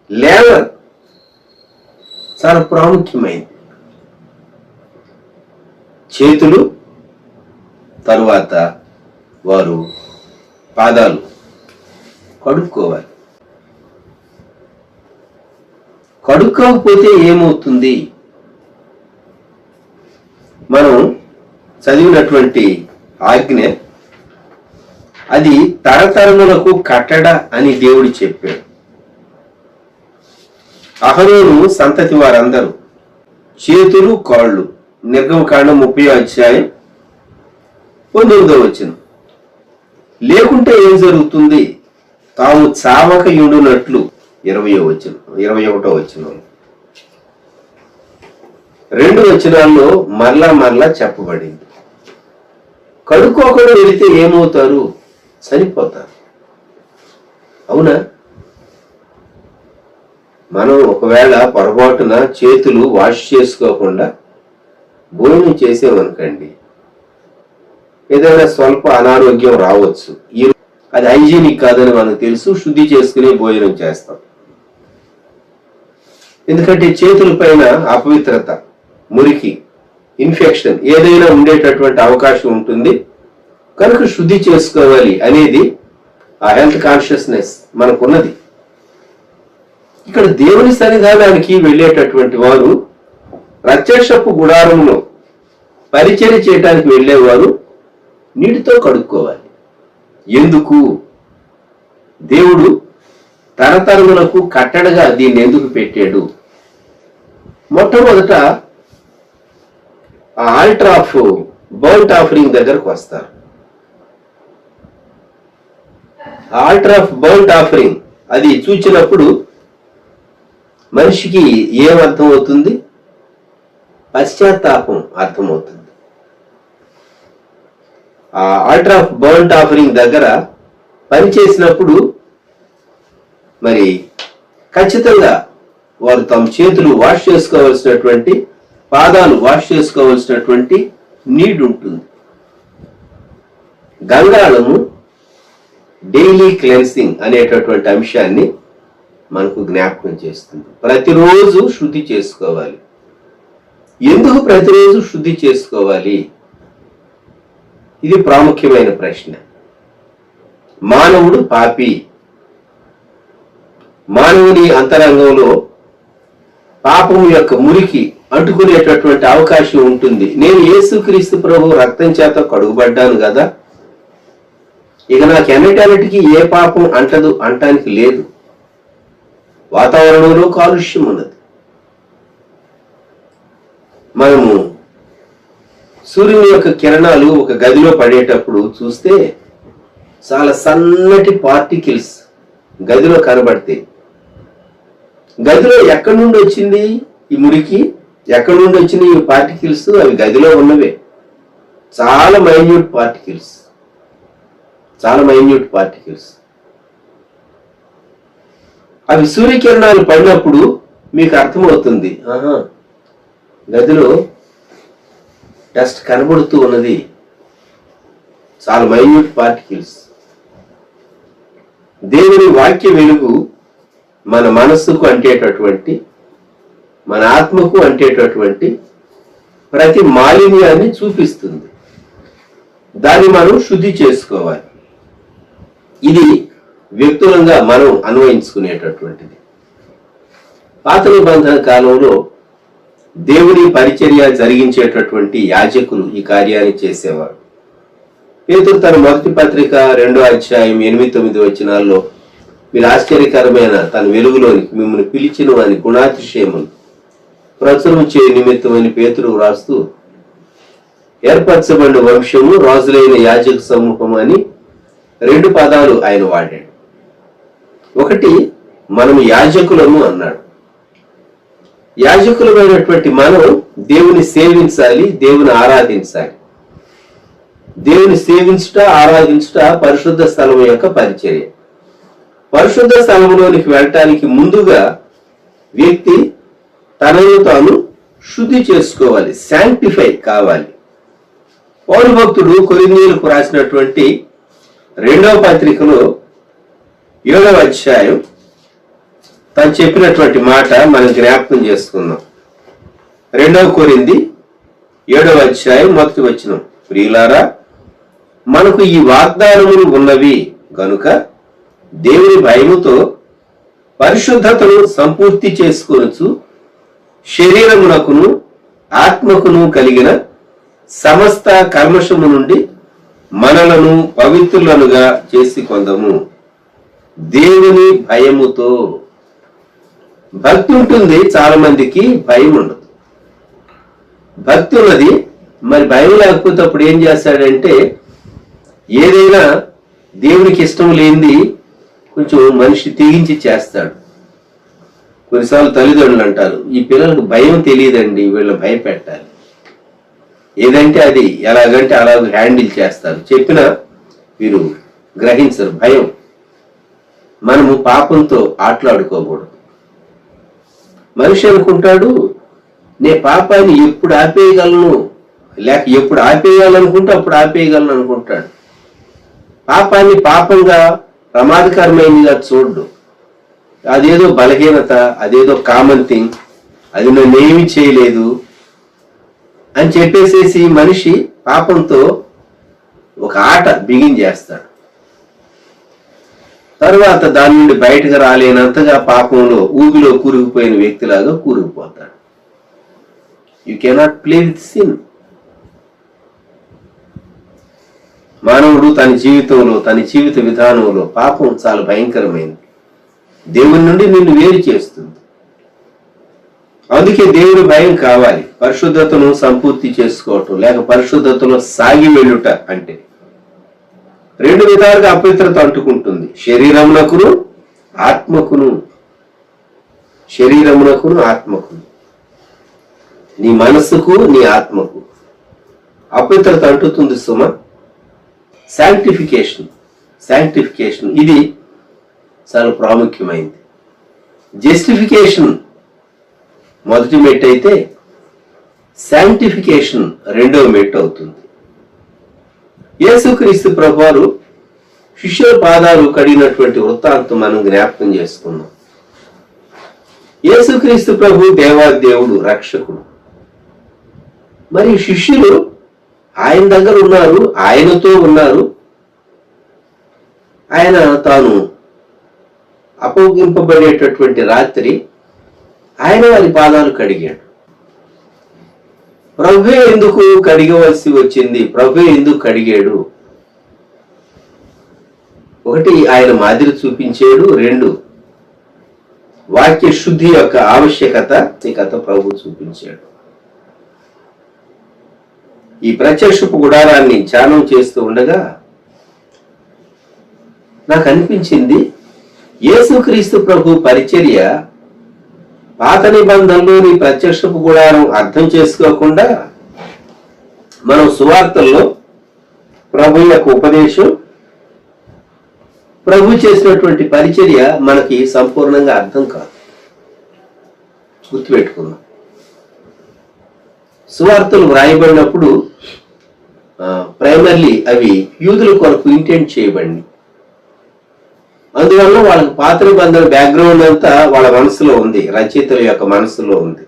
లేవర్ చాలా ప్రాముఖ్యమైంది. చేతులు, తరువాత వారు పాదాలు కడుక్కోవాలి. కడుక్కోకపోతే ఏమవుతుంది? మనం చదివినటువంటి ఆజ్ఞ అది తరతరములకు కట్టడ అని దేవుడు చెప్పాడు. అహరోను సంతతి వారందరూ చేతులు, కాళ్ళు, నిర్గమకాండం 30:19 లేకుంటే ఏం జరుగుతుంది? తాము చావక యుండునట్లు 21 2 వచనాల్లో మరలా చెప్పబడింది. కడుక్కోకుండా వెళితే ఏమవుతారు? చనిపోతారు. అవునా? మనం ఒకవేళ పొరపాటున చేతులు వాష్ చేసుకోకుండా భోజనం చేసామనుకోండి, ఏదైనా స్వల్ప అనారోగ్యం రావచ్చు. అది హైజీనిక్ కాదని మనకు తెలుసు, శుద్ధి చేసుకుని భోజనం చేస్తాం. ఎందుకంటే చేతుల పైన అపవిత్రత, మురికి, ఇన్ఫెక్షన్ ఏదైనా ఉండేటటువంటి అవకాశం ఉంటుంది కనుక శుద్ధి చేసుకోవాలి అనేది ఆ హెల్త్ కాన్షియస్నెస్ మనకున్నది. ఇక్కడ దేవుని సన్నిధానానికి వెళ్ళేటటువంటి వారు ప్రత్యక్షపు గుడారంలో పరిచర్య చేయడానికి వెళ్ళేవారు నీటితో కడుక్కోవాలి. ఎందుకు? దేవుడు తరతరములకు కట్టడగా దీన్ని ఎందుకు పెట్టాడు? మొట్టమొదట ఆ ఆల్టర్ ఆఫ్ బర్న్ట్ ఆఫరింగ్ దగ్గరకు వస్తారు. ఆల్టర్ ఆఫ్ బర్న్ట్ ఆఫరింగ్ అది చూచినప్పుడు మనిషికి ఏం అర్థమవుతుంది? పశ్చాత్తాపం అర్థమవుతుంది. ఆ ఆల్టర్ ఆఫ్ బర్న్ట్ ఆఫరింగ్ దగ్గర పనిచేసినప్పుడు మరి ఖచ్చితంగా వారు తమ చేతులు వాష్ చేసుకోవాల్సినటువంటి, పాదాలు వాష్ చేసుకోవాల్సినటువంటి నీడ్ ఉంటుంది. గంగాళము డైలీ క్లెన్సింగ్ అనేటటువంటి అంశాన్ని మనకు జ్ఞాపకం చేస్తుంది. ప్రతిరోజు శుద్ధి చేసుకోవాలి. ఎందుకు ప్రతిరోజు శుద్ధి చేసుకోవాలి? ఇది ప్రాముఖ్యమైన ప్రశ్న. మానవుడు పాపి. మానవుని అంతరంగంలో పాపం యొక్క మురికి అంటుకునేటటువంటి అవకాశం ఉంటుంది. నేను యేసుక్రీస్తు ప్రభు రక్తం చేత కడుగుబడ్డాను కదా, ఇక నాకు ఎన్నటానికి ఏ పాపం అంటదు అంటానికి లేదు. వాతావరణంలో కాలుష్యం ఉన్నది. మనము సూర్యుని యొక్క కిరణాలు ఒక గదిలో పడేటప్పుడు చూస్తే చాలా సన్నటి పార్టికల్స్ గదిలో కనబడతాయి. గదిలో ఎక్కడి నుండి వచ్చింది ఈ మురికి? ఎక్కడి నుండి వచ్చింది ఈ పార్టికల్స్? అవి గదిలో ఉన్నవే. చాలా మైన్యూట్ పార్టికల్స్. అవి సూర్యకిరణాలు పడినప్పుడు మీకు అర్థమవుతుంది, గదిలో డస్ట్ కనబడుతూ ఉన్నది. చాలా మైన్యూట్ పార్టికల్స్. దేవుని వాక్య వెలుగు మన మనస్సుకు అంటేటటువంటి, మన ఆత్మకు అంటేటటువంటి ప్రతి మాలిన్యాన్ని చూపిస్తుంది. దాన్ని మనం శుద్ధి చేసుకోవాలి. ఇది వ్యక్తులంగా మనం అన్వయించుకునేటటువంటిది. పాత నిబంధన కాలంలో దేవుని పరిచర్య జరిగించేటటువంటి యాజకులు ఈ కార్యాన్ని చేసేవారు. పేతురు తన మొదటి పత్రిక 2వ అధ్యాయం 8-9 వచనాల్లో, మీరు ఆశ్చర్యకరమైన తన వెలుగులోనికి మిమ్మల్ని పిలిచిన వాని గుణాతిశయములు ప్రచురం చేయ నిమిత్తమని పేతురు రాస్తూ, ఏర్పరచబడిన వంశము, రాజులైన యాజక సమూహం అని 2 పదాలు ఆయన వాడాడు. ఒకటి, మనం యాజకులము అన్నాడు. యాజకులమైనటువంటి మనం దేవుని సేవించాలి, దేవుని ఆరాధించాలి. దేవుని సేవించుట, ఆరాధించుట పరిశుద్ధ స్థలం యొక్క పరిచర్య. పరిశుద్ధ స్థలంలోనికి వెళ్ళటానికి ముందుగా వ్యక్తి తనను తాను శుద్ధి చేసుకోవాలి, శాంక్టిఫై కావాలి. పౌలు భక్తుడు కొరింథీయులకు రాసినటువంటి 2వ పత్రికలో 7వ అధ్యాయం తను చెప్పినటువంటి మాట మనం జ్ఞాపకం చేసుకుందాం. 2వ కొరింథీ 7వ అధ్యాయం 1వ వచనం, ప్రియులారా, మనకు ఈ వాగ్దానములు ఉన్నవి గనుక దేవుని భయముతో పరిశుద్ధతను సంపూర్తి చేసుకొనుచు శరీరమునకును ఆత్మకును కలిగిన సమస్త కల్మషము నుండి మనలను పవిత్రులనుగా చేసి కొందము. దేవుని భయముతో. భక్తి ఉంటుంది, చాలా మందికి భయం ఉండదు. భక్తి ఉన్నది, మరి భయం లేకపోతే అప్పుడు ఏం చేస్తాడంటే, ఏదైనా దేవునికి ఇష్టం లేనిది కొంచెం మనిషి తెగించి చేస్తాడు. కొన్నిసార్లు తల్లిదండ్రులు అంటారు, ఈ పిల్లలకు భయం తెలియదండి, వీళ్ళని భయపెట్టాలి. ఏదంటే అది ఎలాగంటే అలా హ్యాండిల్ చేస్తారు. చెప్పినా వీరు గ్రహించరు. భయం. మనము పాపంతో ఆటలాడుకోకూడదు. మనిషి అనుకుంటాడు, నే పాపాన్ని ఎప్పుడు ఆపేయగలను, లేక ఎప్పుడు ఆపేయాలనుకుంటే అప్పుడు ఆపేయగలను అనుకుంటాడు. పాపాన్ని పాపంగా ప్రమాదకరమైనదిగా చూడు. అదేదో బలహీనత, అదేదో కామన్ థింగ్, అది నన్నేమి చేయలేదు అని చెప్పేసేసి మనిషి పాపంతో ఒక ఆట బిగిన్ చేస్తాడు. తర్వాత దాని నుండి బయటకు రాలేనంతగా పాపంలో ఊబిలో కూరుకుపోయిన వ్యక్తిలాగా కూరుకుపోతాడు. You cannot play with sin. మానవుడు తన జీవితంలో, తన జీవిత విధానంలో పాపం చాలా భయంకరమైనది. దేవుని నుండి నిన్ను వేరు చేస్తుంది. అందుకే దేవుని భయం కావాలి. పరిశుద్ధతను సంపూర్తి చేసుకోవటం లేక పరిశుద్ధతలో సాగి వెళ్ళుట అంటే 2 విధాలుగా అపవిత్రత అంటుకుంటుంది. శరీరమునకును ఆత్మకును. నీ మనసుకు నీ ఆత్మకు అపవిత్రత అంటుతుంది సుమ. శాంక్టిఫికేషన్ ఇది చాలా ప్రాముఖ్యమైంది. జస్టిఫికేషన్ మొదటి మెట్టు అయితే శాంక్టిఫికేషన్ రెండవ మెట్టు అవుతుంది. యేసుక్రీస్తు ప్రభువారు శిష్యుల పాదాలు కడిగినటువంటి వృత్తాంతం మనం జ్ఞాపకం చేసుకున్నాం. యేసుక్రీస్తు ప్రభు దేవాదేవుడు, రక్షకుడు. మరి శిష్యులు ఆయన దగ్గర ఉన్నారు, ఆయనతో ఉన్నారు. ఆయన తాను అప్పగింపబడేటటువంటి రాత్రి ఆయన వారి పాదాలు కడిగాడు. ప్రభువే ఎందుకు కడిగవలసి వచ్చింది? ప్రభువే ఎందుకు కడిగాడు? 1 ఆయన మాదిరి చూపించాడు. 2 వాక్య శుద్ధి యొక్క ఆవశ్యకత ప్రభు చూపించాడు. ఈ ప్రత్యక్షపు గుడారాన్ని ధ్యానం చేస్తూ ఉండగా నాకు అనిపించింది, యేసుక్రీస్తు ప్రభు పరిచర్య పాత నిబంధనలోని ప్రత్యక్షపు గుడారం అర్థం చేసుకోకుండా మనం సువార్తల్లో ప్రభు యొక్క ఉపదేశం, ప్రభు చేసినటువంటి పరిచర్య మనకి సంపూర్ణంగా అర్థం కాదు. గుర్తుపెట్టుకుందాం. సువార్తలు వ్రాయబడినప్పుడు ప్రైమర్లీ అవి యూదుల కొరకు ఇంటెంట్ చేయబడింది. అందువల్ల వాళ్ళకి పాత నిబంధన బ్యాక్గ్రౌండ్ అంతా వాళ్ళ మనసులో ఉంది, రచయితల యొక్క మనసులో ఉంది.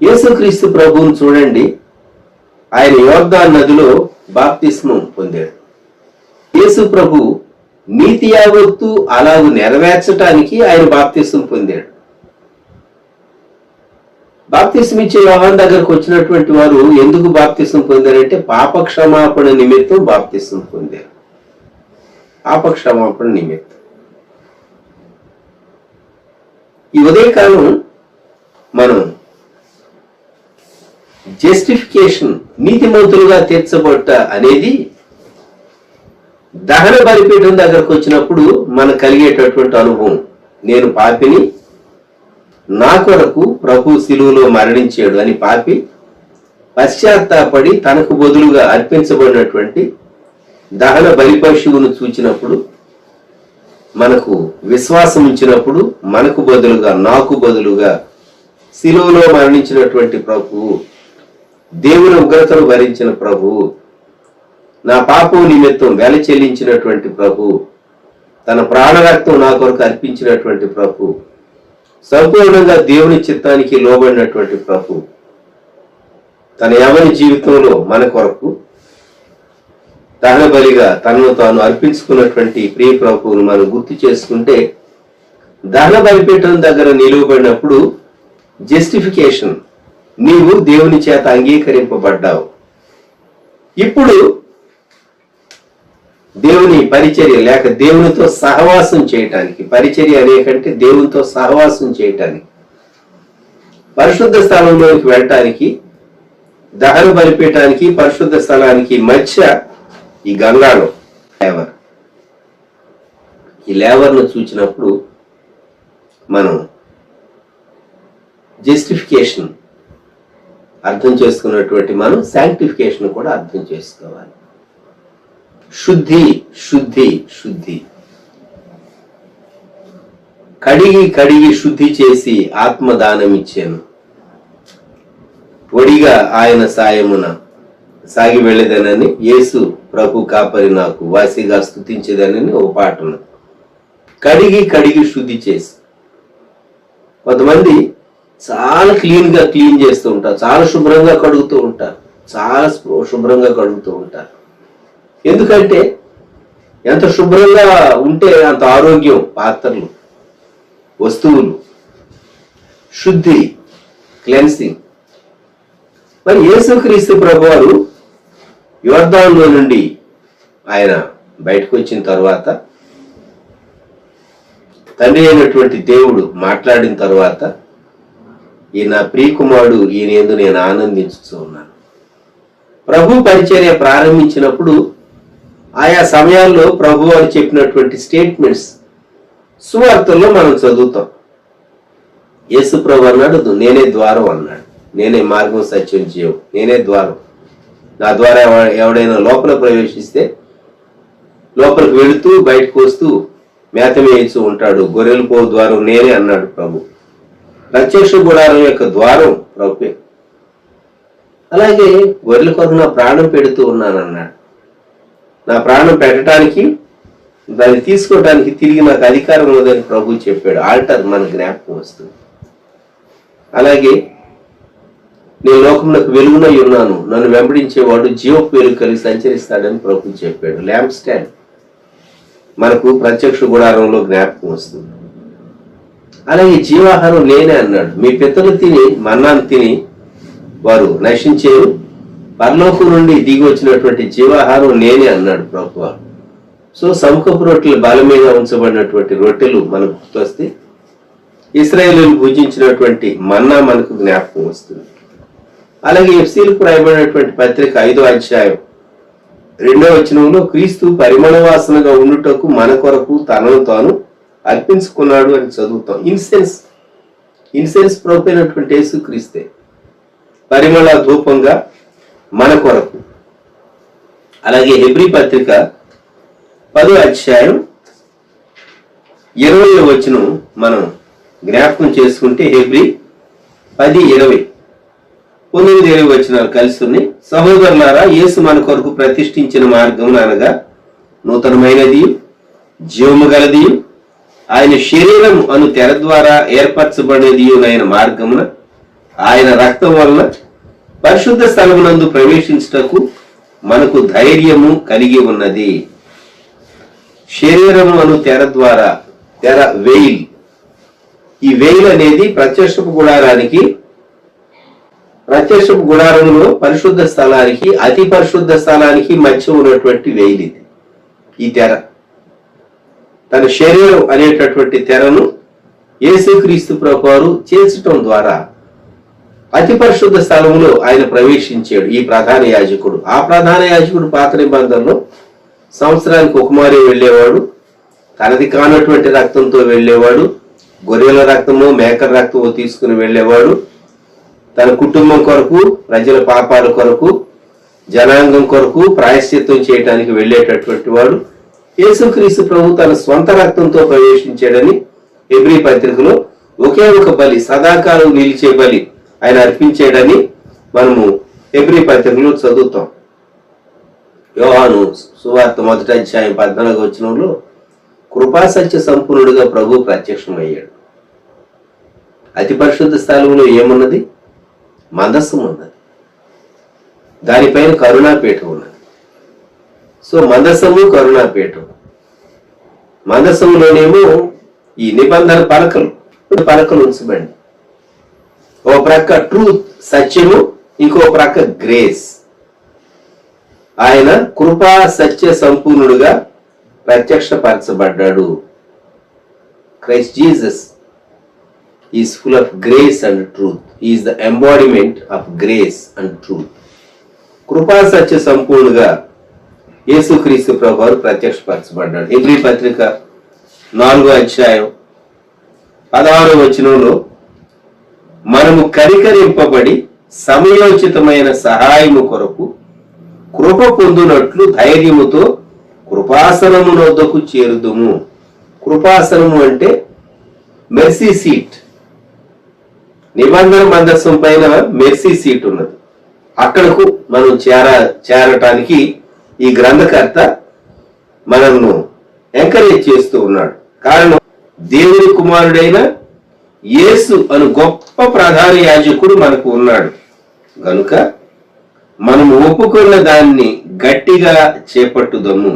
యేసుక్రీస్తు ప్రభువును చూడండి, ఆయన యోర్దాను నదిలో బాప్తిస్మం పొందాడు. యేసు ప్రభు నీతి యావత్తు అలాగూ నెరవేర్చడానికి ఆయన బాప్తిస్మం పొందాడు. బాప్తిస్మం ఇచ్చే యోహాను దగ్గరకు వచ్చినటువంటి వారు ఎందుకు బాప్తిస్మం పొందారంటే పాప క్షమాపణ నిమిత్తం బాప్తిస్మం పొందారు. పాపక్షమాపణ నిమిత్తం. ఈ ఉదయకాలం మనం జస్టిఫికేషన్, నీతిమంతులుగా తీర్చబట్ట అనేది దహన బలిపీఠం దగ్గరకు వచ్చినప్పుడు మనకు కలిగేటటువంటి అనుభవం. నేను పాపిని, నా కొరకు ప్రభు శిలువలో మరణించాడు అని పాపి పశ్చాత్తాపడి తనకు బదులుగా అర్పించబడినటువంటి దహన బలి పశువును చూచినప్పుడు, మనకు విశ్వాసం ఇచ్చినప్పుడు, మనకు బదులుగా, నాకు బదులుగా శిలువలో మరణించినటువంటి ప్రభువు, దేవుని ఉగ్రతను భరించిన ప్రభువు, నా పాపం నిమిత్తం వెల చెల్లించినటువంటి ప్రభువు, తన ప్రాణరక్తం నా కొరకు అర్పించినటువంటి ప్రభువు, సంపూర్ణంగా దేవుని చిత్తానికి లోబడినటువంటి ప్రభువు, తన యవని జీవితంలో మన కొరకు దహన బలిగా తనను తాను అర్పించుకున్నటువంటి ప్రియ ప్రభువును మనం గుర్తు చేసుకుంటే, దహన బలిపీఠం దగ్గర నిలువబడినప్పుడు జస్టిఫికేషన్, నీవు దేవుని చేత అంగీకరింపబడ్డావు. ఇప్పుడు దేవుని పరిచర్య లేక దేవునితో సహవాసం చేయటానికి, పరిచర్య అనేకంటే దేవునితో సహవాసం చేయటానికి, పరిశుద్ధ స్థలంలోకి వెళ్ళటానికి, దహన బలిపీఠానికి పరిశుద్ధ స్థలానికి మధ్య ఈ గంగాలో లేవర్, ఈ లేవర్ను చూచినప్పుడు మనం జస్టిఫికేషన్ అర్థం చేసుకున్నటువంటి మనం శాంక్టిఫికేషన్ కూడా అర్థం చేసుకోవాలి. శుద్ధి శుద్ధి శుద్ధి, కడిగి కడిగి శుద్ధి చేసి ఆత్మదానం ఇచ్చాను, ఒడిగా ఆయన సాయమున సాగి వెళ్ళేదనని, యేసు ప్రభు కాపరి నాకు వాసిగా స్తుతించేదనని ఒక పాట ఉన్నది. కడిగి కడిగి శుద్ధి చేసి. కొంతమంది చాలా క్లీన్ చేస్తూ ఉంటారు, చాలా శుభ్రంగా కడుగుతూ ఉంటారు, చాలా శుభ్రంగా కడుగుతూ ఉంటారు. ఎందుకంటే ఎంత శుభ్రంగా ఉంటే అంత ఆరోగ్యం. పాత్రలు, వస్తువులు, శుద్ధి, క్లెన్సింగ్. మరి యేసుక్రీస్తు ప్రభువారు యోర్దానులో నుండి ఆయన బయటకు వచ్చిన తర్వాత, తండ్రి అయినటువంటి దేవుడు మాట్లాడిన తర్వాత ఈ నా ప్రియకుమారుడు ఈయన యందు నేను ఆనందించుతూ ఉన్నాను. ప్రభు పరిచర్య ప్రారంభించినప్పుడు ఆయా సమయాల్లో ప్రభు అని చెప్పినటువంటి స్టేట్మెంట్స్ సువార్తల్లో మనం చదువుతాం. యేసు ప్రభు అన్నాడు, నేనే ద్వారం అన్నాడు. నేనే మార్గం, సత్యం, జీవం, నేనే ద్వారం. నా ద్వారా ఎవడైనా లోపల ప్రవేశిస్తే లోపలికి వెళుతూ బయటకు వస్తూ మేత మేయిస్తూ ఉంటాడు. గొర్రెలు పో ద్వారం నేనే అన్నాడు ప్రభు. ప్రత్యక్ష గుడారం యొక్క ద్వారం ప్రభువే. అలాగే గొర్రెల కొరకు నా ప్రాణం పెడుతూ ఉన్నానన్నాడు. నా ప్రాణం పెట్టడానికి, దాన్ని తీసుకోవడానికి తిరిగి నాకు అధికారం ఉన్నదని ప్రభు చెప్పాడు. ఆల్టర్ మన జ్ఞాపకం వస్తుంది. అలాగే నేను లోకమునకు వెలుగునై ఉన్నాను, నన్ను వెంబడించేవాడు జీవపు వెలుగు కలిగి సంచరిస్తాడని ప్రభు చెప్పాడు. ల్యాంప్ స్టాండ్ మనకు ప్రత్యక్ష గుడారంలో జ్ఞాపకం వస్తుంది. అలాగే జీవాహారం నేనే అన్నాడు. మీ పితరులు తిని మన్నాను తిని వారు నశించేరు, పరలోకం నుండి దిగి వచ్చినటువంటి జీవాహారం నేనే అన్నాడు ప్రభు. సో సముఖపు రొట్టెలు బల మీద ఉంచబడినటువంటి రొట్టెలు మనకు గుర్తొస్తే ఇశ్రాయేలీయులు భుజించినటువంటి మన్నా మనకు జ్ఞాపకం వస్తుంది. అలాగే ఎఫ్సీలకు రాయబడినటువంటి పత్రిక 5వ అధ్యాయం 2వ వచనంలో క్రీస్తు పరిమళ వాసనగా ఉండుటకు మన కొరకు తనను తాను అర్పించుకున్నాడు అని చదువుతాం. ఇన్సెన్స్ ప్రభువైనటువంటి యేసు క్రీస్తే పరిమళ ధూపంగా మన కొరకు. అలాగే హెబ్రీ పత్రిక 10వ అధ్యాయం 20వ వచనం మనం జ్ఞాపకం చేసుకుంటే హెబ్రీ 10:20 19 వచనాలు కలిసి ఉన్నాయి. సహోదరులారా, యేసు మన కొరకు ప్రతిష్ఠించిన మార్గం అనగా నూతనమైనది, జీవము గలది, ఆయన శరీరం అను తెర ద్వారా ఏర్పరచబడేది అయిన మార్గమున ఆయన రక్తం వలన పరిశుద్ధ స్థలమునందు ప్రవేశించుటకు మనకు ధైర్యము కలిగి ఉన్నది. శరీరము అను తెర ద్వారా, తెర వెయిల్, ఈ వెయిల్ అనేది ప్రత్యక్షపు గుడారంలో పరిశుద్ధ స్థలానికి, అతి పరిశుద్ధ స్థలానికి మధ్య ఉన్నటువంటి వెయిల్ ఇది. ఈ తెర, తన శరీరం అనేటటువంటి తెరను యేసుక్రీస్తు ప్రభువారు చేర్చటం ద్వారా అతి పరిశుద్ధ స్థలములో ఆయన ప్రవేశించాడు. ఈ ప్రధాన యాజకుడు, ఆ ప్రధాన యాజకుడు పాత నిబంధనలో సంవత్సరానికి ఒక మారి వెళ్ళేవాడు. తనది కానటువంటి రక్తంతో వెళ్ళేవాడు. గొర్రెల రక్తము, మేకల రక్తము తీసుకుని వెళ్ళేవాడు. తన కుటుంబం కొరకు, ప్రజల పాపాల కొరకు, జనాంగం కొరకు ప్రాయశ్చిత్తం చేయడానికి వెళ్ళేటటువంటి వాడు. యేసుక్రీస్తు ప్రభు తన స్వంత రక్తంతో ప్రవేశించాడని హెబ్రీ పత్రికలో ఒకే ఒక బలి, సదాకాలం నిలిచే బలి ఆయన అర్పించాడని మనము హెబ్రీ పత్రికలో చదువుతాం. యోహాను సువార్త 1వ అధ్యాయం 14వ వచనంలో కృపాసత్య సంపూర్ణుడిగా ప్రభు ప్రత్యక్షమయ్యాడు. అతి పరిశుద్ధ స్థలంలో ఏమున్నది? మందస్సం ఉన్నది, దానిపైన కరుణాపీఠం ఉన్నది. సో మందస్సము, కరుణాపీఠం. మందస్సంలోనేమో ఈ నిబంధన పలకలు ఉంచబండి. ఓ ప్రక్క ట్రూత్, సత్యము, ఇంకో ప్రక్క గ్రేస్. ఆయన కృపా సత్య సంపూర్ణుడుగా ప్రత్యక్షపరచబడ్డాడు. Christ Jesus is full of grace and truth. Is the embodiment of grace and truth. కృపా సత్య సంపూర్ణుగా యేసుక్రీస్తు ప్రభువారు ప్రత్యక్షపరచబడ్డాడు. హెబ్రీ పత్రిక 4వ అధ్యాయం 16వ వచనంలో మనము కనికరింపబడి సమయోచితమైన సహాయము కొరకు కృప పొందునట్లు ధైర్యముతో కృపాసనము నొద్దకు చేరుదుము. కృపాసనము అంటే మెర్సీ సీట్. నిబంధన మందస్సం పైన మెర్సీ సీట్ ఉన్నది. అక్కడకు మనం చేరటానికి ఈ గ్రంథకర్త మనల్ని ఎంకరేజ్ చేస్తూ ఉన్నాడు. కారణం, దేవుని కుమారుడైన యేసు అను గొప్ప ప్రధాన యాజకుడు మనకు ఉన్నాడు గనుక మనము ఒప్పుకున్న దాన్ని గట్టిగా చేపట్టుదము.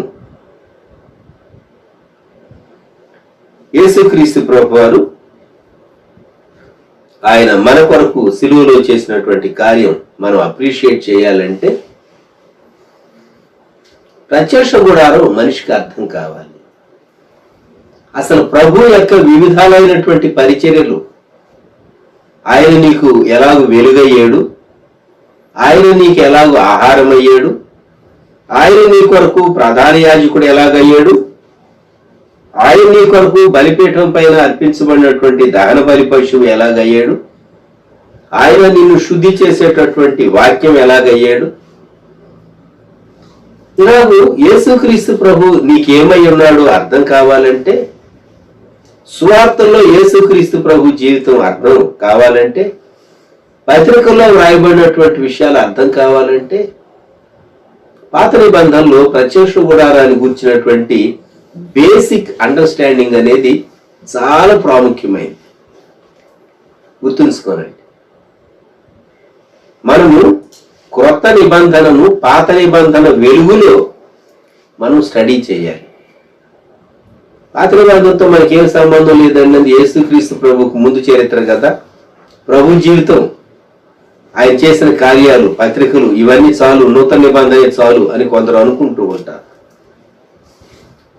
యేసుక్రీస్తు ప్రభువారు ఆయన మన కొరకు సిలువలో చేసినటువంటి కార్యం మనం అప్రిషియేట్ చేయాలంటే ప్రత్యక్ష గుడారం మనిషికి అర్థం కావాలి. అసలు ప్రభు యొక్క వివిధాలైనటువంటి పరిచర్యలు ఆయన నీకు ఎలాగూ వెలుగయ్యాడు, ఆయన నీకు ఎలాగూ ఆహారం అయ్యాడు, ఆయన నీ కొరకు ప్రధాన యాజకుడు ఎలాగయ్యాడు, ఆయన నీ కొరకు బలిపీఠం పైన అర్పించబడినటువంటి దహన బలి పశువు ఎలాగయ్యాడు, ఆయన నిన్ను శుద్ధి చేసేటటువంటి వాక్యం ఎలాగయ్యాడు. ఇలాగూ యేసుక్రీస్తు ప్రభు నీకేమై ఉన్నాడో అర్థం కావాలంటే, సువార్తల్లో యేసుక్రీస్తు ప్రభు జీవితం అర్థం కావాలంటే, పత్రికల్లో వ్రాయబడినటువంటి విషయాలు అర్థం కావాలంటే, పాత నిబంధనలో ప్రత్యక్ష గుడారాన్ని గురించినటువంటి బేసిక్ అండర్స్టాండింగ్ అనేది చాలా ప్రాముఖ్యమైనది. గుర్తుంచుకోనండి. మనము క్రొత్త నిబంధనను పాత నిబంధన వెలుగులో మనం స్టడీ చేయాలి. పాత నిబంధనతో మనకేం సంబంధం లేదన్నది యేసుక్రీస్తు ప్రభుకు ముందు చరిత్ర కదా. ప్రభు జీవితం, ఆయన చేసిన కార్యాలు, పత్రికలు ఇవన్నీ చాలు, నూతన నిబంధన చాలు అని కొందరు అనుకుంటూ ఉంటారు.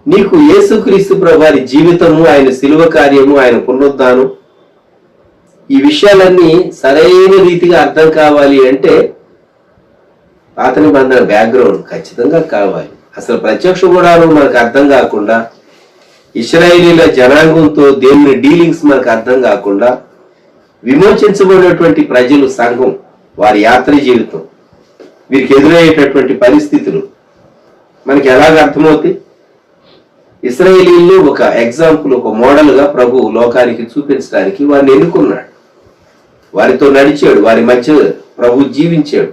నీకు యేసుక్రీస్తు ప్రభువారి జీవితము, ఆయన శిలువ కార్యము, ఆయన పునరుద్ధానం, ఈ విషయాలన్నీ సరైన రీతిగా అర్థం కావాలి అంటే పాత నిబంధన బ్యాక్గ్రౌండ్ ఖచ్చితంగా కావాలి. అసలు ప్రత్యక్ష గుడారం మనకు అర్థం కాకుండా, ఇశ్రాయేలీల జనాంగంతో దేవుని డీలింగ్స్ మనకు అర్థం కాకుండా, విమోచించబడినటువంటి ప్రజలు, సంఘం, వారి యాత్ర జీవితం, వీరికి ఎదురయ్యేటటువంటి పరిస్థితులు మనకి ఎలాగ అర్థమవుతాయి? ఇశ్రాయేలీలు ఒక ఎగ్జాంపుల్, ఒక మోడల్గా ప్రభు లోకానికి చూపించడానికి వారిని ఎన్నుకున్నాడు. వారితో నడిచాడు, వారి మధ్య ప్రభు జీవించాడు.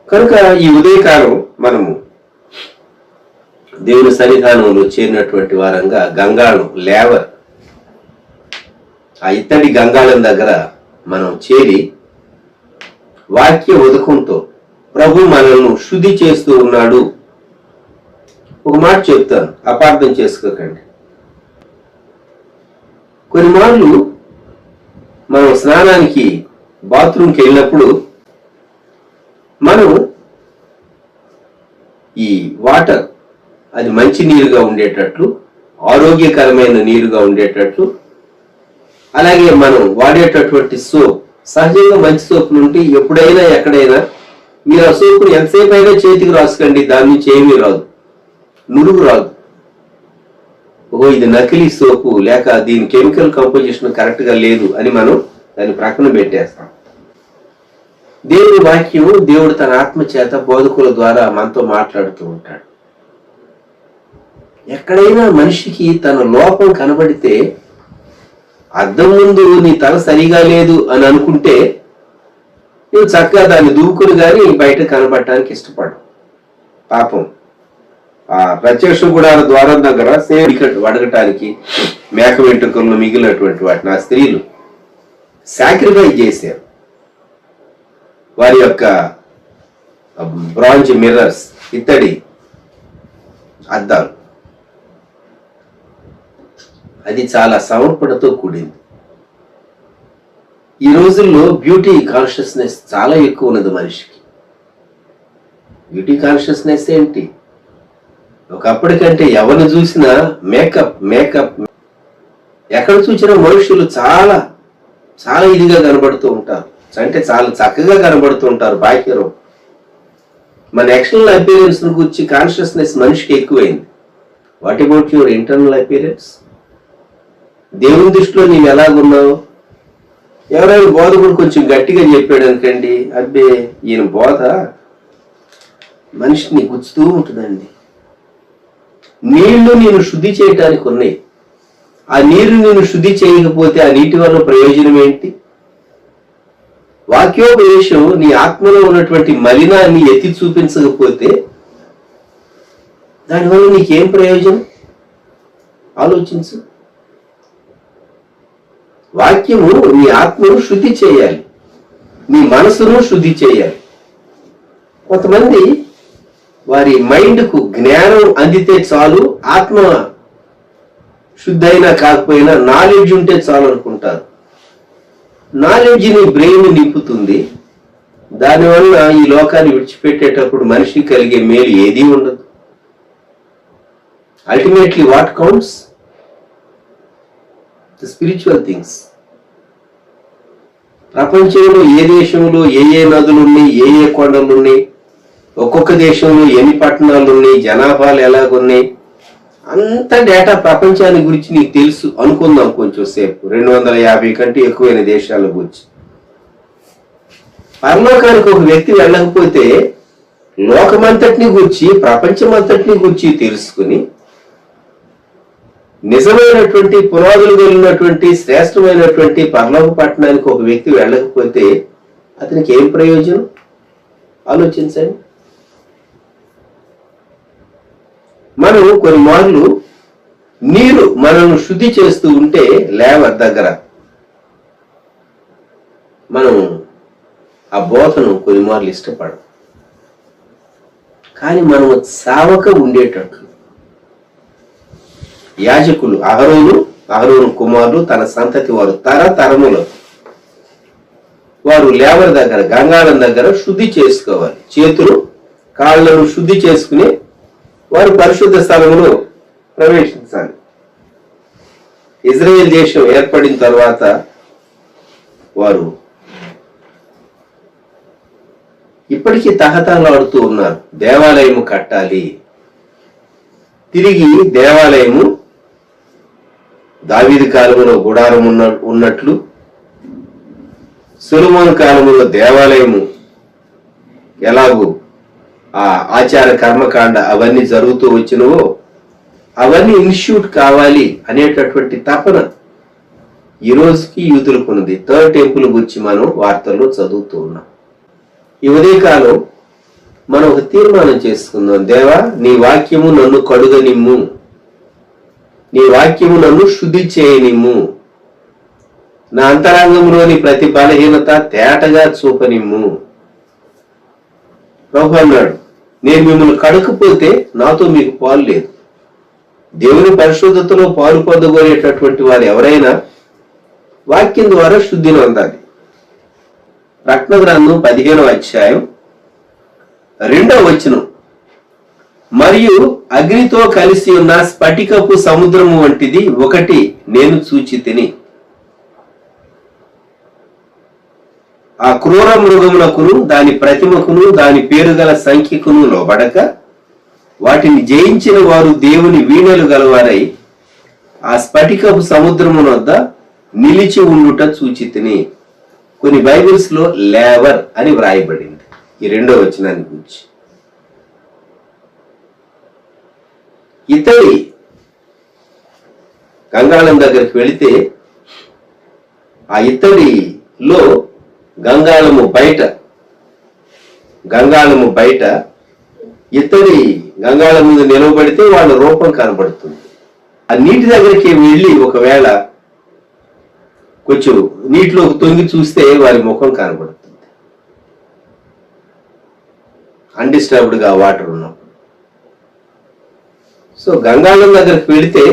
కనుక ఈ ఉదయకాలం మనము దేవుని సన్నిధానంలో చేరినటువంటి వారంగా గంగాళం లేవర్, ఆ ఇత్తడి గంగాళం దగ్గర మనం చేరి వాక్య ఉదకంతో ప్రభు మనల్ని శుద్ధి చేస్తూ ఉన్నాడు. ఒక మాట చెప్తాను, అపార్థం చేసుకోకండి. కొన్ని మార్లు మనం స్నానానికి బాత్రూమ్కి వెళ్ళినప్పుడు మనం ఈ వాటర్ అది మంచి నీరుగా ఉండేటట్లు, ఆరోగ్యకరమైన నీరుగా ఉండేటట్లు, అలాగే మనం వాడేటటువంటి సోప్ సహజంగా మంచి సోప్ నుండి ఎప్పుడైనా ఎక్కడైనా మీరు ఆ సోపును ఎంతసేపు అయినా చేతికి రాసుకోండి, దాని నుంచి ఏమీ రాదు, నురుగు రాదు. ఇది నకిలీ సోపు లేక దీని కెమికల్ కంపోజిషన్ కరెక్ట్ గా లేదు అని మనం దాన్ని ప్రక్కన పెట్టేస్తాం. దేవుని వాక్యం, దేవుడు తన ఆత్మ చేత బోధకుల ద్వారా మనతో మాట్లాడుతూ ఉంటాడు. ఎక్కడైనా మనిషికి తన లోపం కనబడితే, అద్దం ముందు నీ తల సరిగా లేదు అని అనుకుంటే నువ్వు చక్కగా దాన్ని దూకుని కానీ బయట కనబడటానికి ఇష్టపడు. పాపం ఆ ప్రత్యక్ష గుడార ద్వారం దగ్గర అడగటానికి మేక వెంట్రుకలను మిగిలినటువంటి వాటిని ఆ స్త్రీలు సాక్రిఫైస్ చేశారు. వారి యొక్క బ్రాంజ్ మిర్రర్స్, ఇత్తడి అద్దాలు, అది చాలా సమర్పణతో కూడింది. ఈ రోజుల్లో బ్యూటీ కాన్షియస్నెస్ చాలా ఎక్కువ ఉన్నది మనిషికి. బ్యూటీ కాన్షియస్నెస్ ఏంటి? ఒకప్పటికంటే ఎవరిని చూసినా మేకప్ మేకప్, ఎక్కడ చూసినా మనుషులు చాలా చాలా ఇదిగా కనబడుతూ ఉంటారు, అంటే చాలా చక్కగా కనబడుతూ ఉంటారు బాహ్యరం. మన ఎక్స్టర్నల్ అపీరెన్స్ గురించి కాన్షియస్నెస్ మనిషికి ఎక్కువైంది. What about your internal appearance? దేవుని దృష్టిలో నీవు ఎలాగున్నావు? ఎవరైనా బోధకుడు కొంచెం గట్టిగా చెప్పాడు అనుకోండి, అబ్బే ఈయన బోధ మనిషిని గుచ్చుతూ ఉంటుందండి. నీళ్లు నేను శుద్ధి చేయటానికి ఉన్నాయి, ఆ నీరు నేను శుద్ధి చేయకపోతే ఆ నీటి వల్ల ప్రయోజనం ఏంటి? వాక్యోపదేశం నీ ఆత్మలో ఉన్నటువంటి మలినాన్ని ఎత్తి చూపించకపోతే దానివల్ల నీకేం ప్రయోజనం? ఆలోచించు. వాక్యము నీ ఆత్మను శుద్ధి చేయాలి, నీ మనసును శుద్ధి చేయాలి. కొంతమంది వారి మైండ్కు జ్ఞానం అందితే చాలు, ఆత్మ శుద్ధి అయినా కాకపోయినా నాలెడ్జ్ ఉంటే చాలు అనుకుంటారు. నాలెడ్జ్ ని బ్రెయిన్ నింపుతుంది, దానివల్ల ఈ లోకాన్ని విడిచిపెట్టేటప్పుడు మనిషికి కలిగే మేలు ఏదీ ఉండదు. Ultimately what counts? The spiritual things. ప్రపంచంలో ఏ దేశంలో ఏ నదులు ఉన్నాయి, ఏ కొండలు ఉన్నాయి, ఒక్కొక్క దేశంలో ఎన్ని పట్టణాలు ఉన్నాయి, జనాభాలు ఎలాగున్నాయి, అంత డేటా ప్రపంచాన్ని గురించి నీకు తెలుసు అనుకుందాం. కొంచెం సేపు 250 కంటే ఎక్కువైన దేశాల గురించి. పరలోకానికి ఒక వ్యక్తి వెళ్ళకపోతే లోకమంతటిని గురించి, ప్రపంచమంతటిని గురించి తెలుసుకుని నిజమైనటువంటి పునాదులు కలిగినటువంటి శ్రేష్టమైనటువంటి పరలోక పట్టణానికి ఒక వ్యక్తి వెళ్ళకపోతే అతనికి ఏం ప్రయోజనం? ఆలోచించండి. మనం కొన్ని మార్లు నీరు మనల్ని శుద్ధి చేస్తూ ఉంటే లేవర్ దగ్గర మనం ఆ బోధను కొన్ని మార్లు ఇష్టపడం. కానీ మనం సావక ఉండేటట్లు యాజకులు అహరోను కుమారులు తన సంతతి వారు తరములు వారు లేవర్ దగ్గర గంగాళం దగ్గర శుద్ధి చేసుకోవాలి. చేతులు కాళ్ళను శుద్ధి చేసుకుని వారు పరిశుద్ధ స్థలంలో ప్రవేశించాలి. ఇజ్రాయెల్ దేశం ఏర్పడిన తర్వాత వారు ఇప్పటికీ తహతహలాడుతూ ఉన్నారు. దేవాలయము కట్టాలి. తిరిగి దేవాలయము దావీదు కాలములో గుడారం ఉన్నట్లు, సొలొమోను కాలములో దేవాలయము ఎలాగూ ఆ ఆచార కర్మకాండ అవన్నీ జరుగుతూ వచ్చినవో అవన్నీ ఇన్స్టిట్యూట్ కావాలి అనేటటువంటి తపన ఈ రోజుకి యూతులకు ఉన్నది. థర్డ్ టెంపుల్ గురించి మనం వార్తల్లో చదువుతూ ఉన్నాం. ఈ ఉదయకాలం మనం ఒక తీర్మానం చేసుకుందాం. దేవా, నీ వాక్యము నన్ను కడుగనిమ్ము, నీ వాక్యము నన్ను శుద్ధి చేయనిమ్ము, నా అంతరంగంలోని ప్రతి బలహీనత తేటగా చూపనిమ్ము. ప్రభు అన్నాడు, నేను మిమ్మల్ని కడకపోతే నాతో మీకు పాలు లేదు. దేవుని పరిశుద్ధతలో పాలు పొందగోరేటటువంటి వారు ఎవరైనా వాక్యం ద్వారా శుద్ధిని పొందాలి. ప్రకటన గ్రంథం 15వ అధ్యాయం 2వ వచనం, మరియు అగ్నితో కలిసి ఉన్న స్ఫటికపు సముద్రము వంటిది ఒకటి నేను చూచి తిని, ఆ క్రూర మృగములకును దాని ప్రతిమకును దాని పేరు గల సంఖ్యకును లోబడక వాటిని జయించిన వారు దేవుని వీణలు గలవారై ఆ స్ఫటికపు సముద్రము వద్ద నిలిచి ఉండుట చూచి తిని. కొన్ని బైబిల్స్ లో లేవర్ అని వ్రాయబడింది ఈ 2వ వచనాన్ని గురించి. ఇతడి గంగాళం దగ్గరికి వెళితే ఆ ఇతడిలో గంగాళము బయట ఇతడి గంగాళం ముందు నిలవబడితే వాళ్ళ రూపం కనబడుతుంది. ఆ నీటి దగ్గరికి వెళ్ళి ఒకవేళ కొంచెం నీటిలోకి తొంగి చూస్తే వారి ముఖం కనబడుతుంది. అన్డిస్టర్బ్డ్ గా వాటర్ ఉన్నప్పుడు. సో గంగాళం దగ్గరికి వెళితే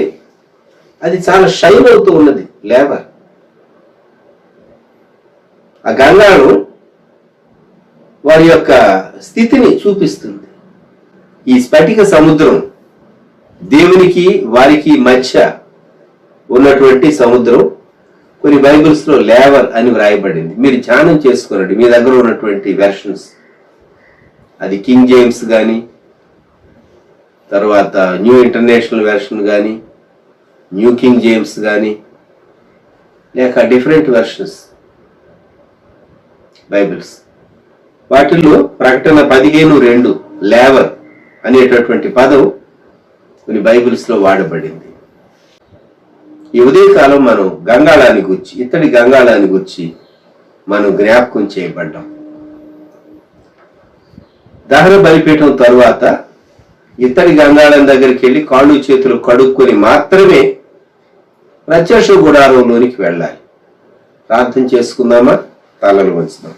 అది చాలా షైన్ అవుతూ ఉన్నది లేవర్. ఆ గంగాళం వారి యొక్క స్థితిని చూపిస్తుంది. ఈ స్ఫటిక సముద్రం దేవునికి వారికి మధ్య ఉన్నటువంటి సముద్రం. కొన్ని బైబిల్స్ లో లేవర్ అని వ్రాయబడింది. మీరు ధ్యానం చేసుకోనండి మీ దగ్గర ఉన్నటువంటి వెర్షన్స్. అది కింగ్ జేమ్స్ కానీ, తర్వాత న్యూ ఇంటర్నేషనల్ వెర్షన్ కానీ, న్యూ కింగ్ జేమ్స్ కానీ, లేక డిఫరెంట్ వెర్షన్స్ బైబిల్స్. వాటిల్లో ప్రకటన 15:2 లేవర్ అనేటటువంటి పదం కొన్ని బైబిల్స్ లో వాడబడింది. ఈ ఉదయకాలం మనం గంగాళాన్ని గురించి, ఇతడి గంగాళాన్ని గురించి మనం జ్ఞాపకం చేయబడ్డాం. దహన బలిపీఠం తరువాత ఇతడి గంగాళం దగ్గరికి వెళ్ళి కాళ్ళు చేతులు కడుక్కొని మాత్రమే ప్రత్యక్ష గుడారంలోనికి వెళ్ళాలి. ప్రార్థన చేసుకుందామా? తలలు వంచుదాం.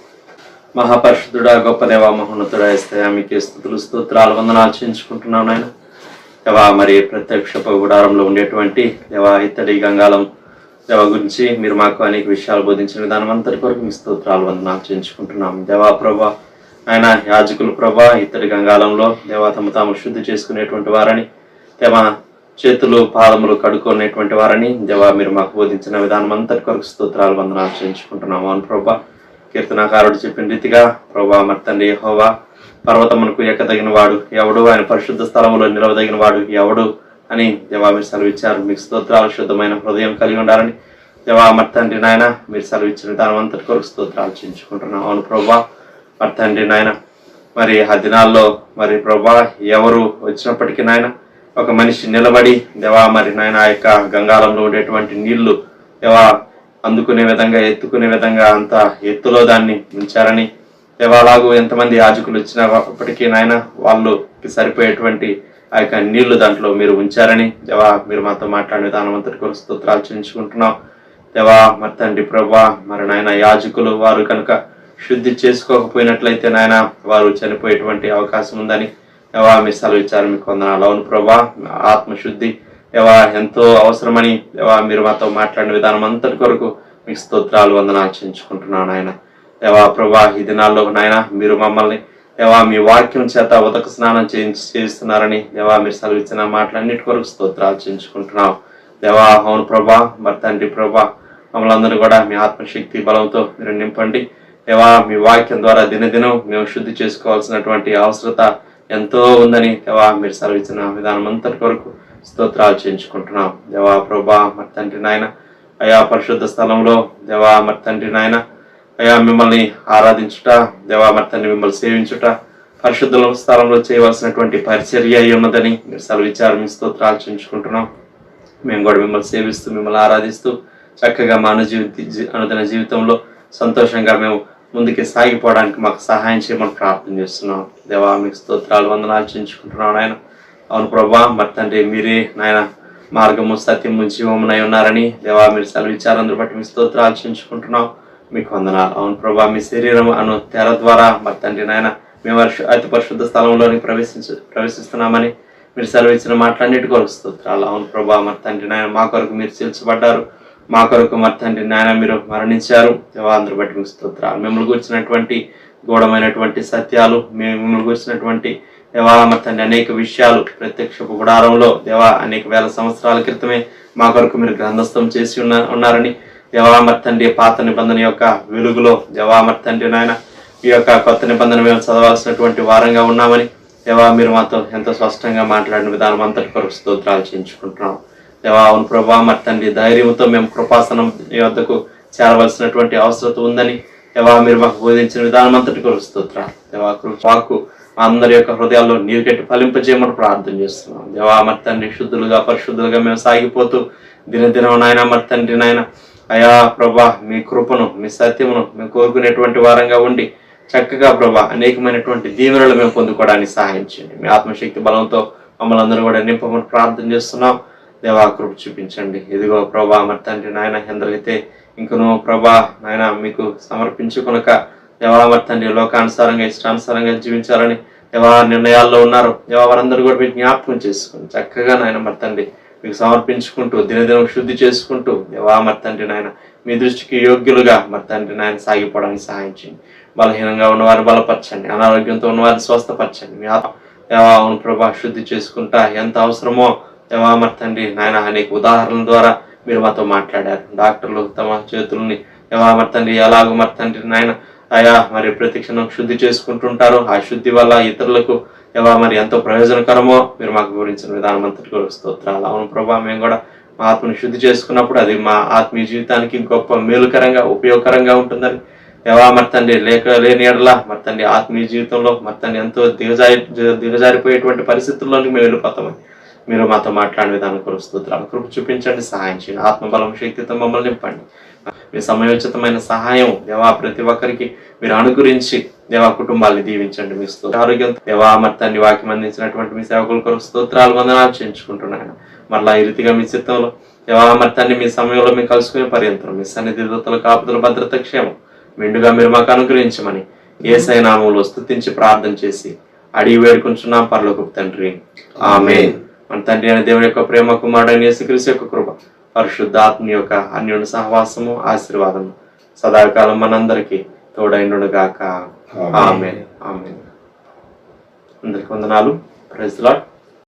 మహాపరిశుద్ధుడా, గొప్ప దేవా, మహోన్నతుడా, యేసయ్యా మీకే స్తుతులు స్తోత్రాలు వందనాలు చేయించుకుంటున్నాం నాయన. దేవా, మరి ప్రత్యక్ష గుడారంలో ఉండేటువంటి దేవా ఇతడి గంగాళం దేవా గురించి మీరు మాకు అనేక విషయాలు బోధించిన విధానం అంతటి కొరకు మీ స్తోత్రాలు వందనాలు చేయించుకుంటున్నాం. దేవా ప్రభా, ఆయన యాజకులు ప్రభా ఇతడి గంగాళంలో దేవా తాము శుద్ధి చేసుకునేటువంటి వారని దేవా చేతులు పాదములు కడుక్కునేటువంటి వారని దేవా మీరు మాకు బోధించిన విధానం అంతటి కొరకు స్తోత్రాలు వందనాలు చేయించుకుంటున్నాము. అవును ప్రభా, కీర్తనాకారుడు చెప్పిన రీతిగా ప్రభా మరి తండ్రి యెహోవా పర్వతమునకు ఎక్కదగిన వాడు ఎవడు, ఆయన పరిశుద్ధ స్థలంలో నిలవదగిన వాడు ఎవడు అని దేవా మీరు సెలవిచ్చారు. మీకు స్తోత్రాలు. శుద్ధమైన హృదయం కలిగి ఉండాలని దేవా మరి తండ్రి నాయన మీరు సెలవిచ్చిన విధానం అంతటి కొరకు స్తోత్రాలు చేయించుకుంటున్నాం. అవును ప్రభా మరి తండ్రి నాయన మరి ఆ దినాల్లో మరి ప్రభా ఎవరు వచ్చినప్పటికీ నాయన ఒక మనిషి నిలబడి దేవా మరి నాయన ఆ యొక్క గంగాళంలో ఉండేటువంటి నీళ్లు దేవా అందుకునే విధంగా ఎత్తుకునే విధంగా అంత ఎత్తులో దాన్ని ఉంచారని దేవాలాగు ఎంతమంది యాజకులు వచ్చినప్పటికీ నాయన వాళ్ళకి సరిపోయేటువంటి ఆ యొక్క నీళ్లు దాంట్లో మీరు ఉంచారని దేవా మీరు మాతో మాట్లాడిన విధానం అంతటి కొరకు స్తోత్రాలు చేయించుకుంటున్నాం. దేవా మరి తండ్రి ప్రభా మరి నాయన యాజకులు వారు కనుక శుద్ధి చేసుకోకపోయినట్లయితే నాయన వారు చనిపోయేటువంటి అవకాశం ఉందని దేవా మీరు సెలవిచ్చారు. మీకు వందనాలు. అవును ప్రభా, ఆత్మశుద్ధి దేవా ఎంతో అవసరమని దేవా మీరు మాతో మాట్లాడిన విధానం అంతటి కొరకు మీకు స్తోత్రాలు వందనాలు చేయించుకుంటున్నాను ఆయన. దేవా ప్రభా ఈ దినాల్లో నాయన మీరు మమ్మల్ని దేవా మీ వాక్యం చేత ఉదక స్నానం చేయిస్తున్నారని దేవా మీరు సెలవిచ్చిన మాటలన్నిటి కొరకు స్తోత్రాలు చేయించుకుంటున్నాం. దేవా అవును ప్రభా మరి తండ్రి ప్రభా మమ్మల్ని అందరూ కూడా మీ ఆత్మశక్తి బలంతో మీరు నింపండి. దేవా మీ వాక్యం ద్వారా దినదినం మేము శుద్ధి చేసుకోవాల్సినటువంటి అవసరత ఎంతో ఉందని దేవా మీరు సెలవిచ్చిన విధానం అంతటి కొరకు స్తోత్రాలు చేయించుకుంటున్నాం. దేవా ప్రభా మరి తండ్రి నాయన అయా పరిశుద్ధ స్థలంలో దేవా మరి తండ్రి నాయన అయా మిమ్మల్ని ఆరాధించుట దేవా మరి తండ్రి మిమ్మల్ని సేవించుట పరిశుద్ధ స్థలంలో చేయవలసినటువంటి పరిచర్య అయి ఉన్నదని మీరు సెలవిచ్చారు. మీ స్తోత్రాలు చేయించుకుంటున్నాం. మేము కూడా మిమ్మల్ని సేవిస్తూ మిమ్మల్ని ఆరాధిస్తూ చక్కగా మా అనుదిన జీవితంలో సంతోషంగా మేము ముందుకి సాగిపోవడానికి మాకు సహాయం చేయమని ప్రార్థన చేస్తున్నాం. దేవా మీకు స్తోత్రాలు వందనాలు చేయించుకుంటున్నాం నాయన. అవును ప్రభా మరి తండ్రి మీరే నాయన మార్గము సత్యము జీవమునై ఉన్నారని దేవా మీరు సెలవిచ్చారు. అందరూ బట్టి మీ స్తోత్రాలు చేయించుకుంటున్నాం. మీకు వందనాలు. అవును ప్రభా మీ శరీరం అను తెర ద్వారా మరి తండ్రి నాయన మేము అతి పరిశుద్ధ స్థలంలోని ప్రవేశిస్తున్నామని మీరు సెలవిచ్చిన మాటలన్నిటి కొరకు స్తోత్రాలు. అవును ప్రభా మరి తండ్రి నాయన మా కొరకు మీరు చీల్చబడ్డారు, మా కొరకు మరి తండ్రి నాయన మీరు మరణించారు. దేవా అందరూ బట్టి మీకు స్తోత్రాలు. మిమ్మల్ని గురించినటువంటి గూఢమైనటువంటి సత్యాలు మిమ్మల్ని గురించినటువంటి దేవా మరి తండ్రి అనేక విషయాలు ప్రత్యక్షపు గుడారంలో దేవా అనేక వేల సంవత్సరాల క్రితమే మా కొరకు మీరు గ్రంథస్థం చేసి ఉన్నారని దేవా మరి తండ్రి పాత నిబంధన యొక్క వెలుగులో దేవా మరి తండ్రి నాయన ఈ యొక్క కొత్త నిబంధన మేము చదవాల్సినటువంటి వారంగా ఉన్నామని దేవా మీరు మాతో ఎంతో స్పష్టంగా మాట్లాడిన విధానం అంతటి కొరకు స్తోత్రాలు చేయించుకుంటున్నాం. దేవా అవును ప్రభా మరి తండ్రి ధైర్యంతో మేము కృపాసనం వద్దకు చేరవలసినటువంటి అవసరం ఉందని దేవా మీరు మాకు బోధించిన విధానం అంతటి కొరకు స్తోత్రాలు. దేవా కృపాకు అందరి యొక్క హృదయాల్లో నీరు కట్టి ఫలింపజేయమని ప్రార్థన చేస్తున్నాం. దేవా మరి తండ్రి శుద్ధులుగా పరిశుద్ధులుగా మేము సాగిపోతూ దినదినం నాయన మరి తండ్రి నాయన అయా ప్రభా మీ కృపను మీ సత్యమును మేము కోరుకునేటువంటి వారంగా ఉండి చక్కగా ప్రభా అనేకమైనటువంటి దీవెనలు మేము పొందుకోవడానికి సహాయం చేయండి. మీ ఆత్మశక్తి బలంతో మమ్మల్ని అందరూ కూడా నింపమని ప్రార్థన చేస్తున్నాం. దేవా కృప చూపించండి. ఇదిగో ప్రభా మరి తండ్రి నాయన ఎందరైతే ఇంకనూ ప్రభా నాయన మీకు సమర్పించుకొనక దేవా మరి తండ్రి లోకానుసారంగా ఇష్టానుసారంగా జీవించాలని దేవా నిర్ణయాల్లో ఉన్నారు. దేవా వారందరూ కూడా మీకు జ్ఞాపకం చేసుకుని చక్కగా నాయన మరి తండ్రి మీకు సమర్పించుకుంటూ దినదినం శుద్ధి చేసుకుంటూ దేవా మరి తండ్రి నాయన మీ దృష్టికి యోగ్యులుగా మరి తండ్రి నాయన సాగిపోవడానికి సహాయం చేయండి. బలహీనంగా ఉన్నవారిని బలపరచండి, అనారోగ్యంతో ఉన్నవారిని స్వస్థపరచండి. మీ దేవా అవును ప్రభా శుద్ధి చేసుకుంటా ఎంత అవసరమో దేవా మరి తండ్రి నాయన అనేక ఉదాహరణల ద్వారా మీరు మాతో మాట్లాడారు. డాక్టర్లు తమ చేతుల్ని దేవా మరి తండ్రి ఎలాగో మరి తండ్రి నాయన అయా మరి ప్రతి క్షణం శుద్ధి చేసుకుంటుంటారు. ఆ శుద్ధి వల్ల ఇతరులకు దేవా మరి ఎంతో ప్రయోజనకరమో మీరు మాకు వివరించిన విధానం అంతటి కొరకు స్తోత్రాలు. అవును ప్రభా మేము కూడా మా ఆత్మని శుద్ధి చేసుకున్నప్పుడు అది మా ఆత్మీయ జీవితానికి గొప్ప మేలుకరంగా ఉపయోగకరంగా ఉంటుందని దేవా మరి తండ్రి లేని ఎడల మరి తండ్రి ఆత్మీయ జీవితంలో మరి తండ్రి ఎంతో దిగజారిపోయేటువంటి పరిస్థితుల్లోనికి మేము వెళ్ళిపోతామని మీరు మాతో మాట్లాడిన విధానం కొరకు స్తోత్రాలు. కృప చూపించండి, సహాయం చేయండి. ఆత్మబలం శక్తితో మమ్మల్ని నింపండి. మీ సమయోచితమైన సహాయం దేవా ప్రతి ఒక్కరికి మీరు అనుగురించి దేవా కుటుంబాన్ని దీవించండి. మీ ఆరోగ్యం దేవా మరి తండ్రి వాక్యం అందించినటువంటి మీ సేవకుల కొరకు స్తోత్రాలు వందనాలు చేయించుకుంటున్నాను. మరలా ఈ రీతిగా మీ చిత్తంలో దేవా మరి తండ్రి మీ సమయంలో మేము కలుసుకునే పర్యంతం మీ సన్నిధి దూతల కాపుదల భద్రత క్షేమం మెండుగా మీరు మాకు అనుగ్రహించమని యేసయ్య నామములో స్తుతించి ప్రార్థన చేసి అడిగి వేడుకుంటున్నాం పరలోకపు తండ్రి, ఆమేన్. మన తండ్రి అయిన దేవుని యొక్క ప్రేమ, కుమారుడైన యేసుక్రీస్తు యొక్క కృప, పరిశుద్ధాత్మ యొక్క అన్యోన్య సహవాసము ఆశీర్వాదము సదాకాలం మనందరికీ తోడైండుగాక. ఆమేన్. ఆమేన్. అందరికీ వందనాలు. Praise the lord.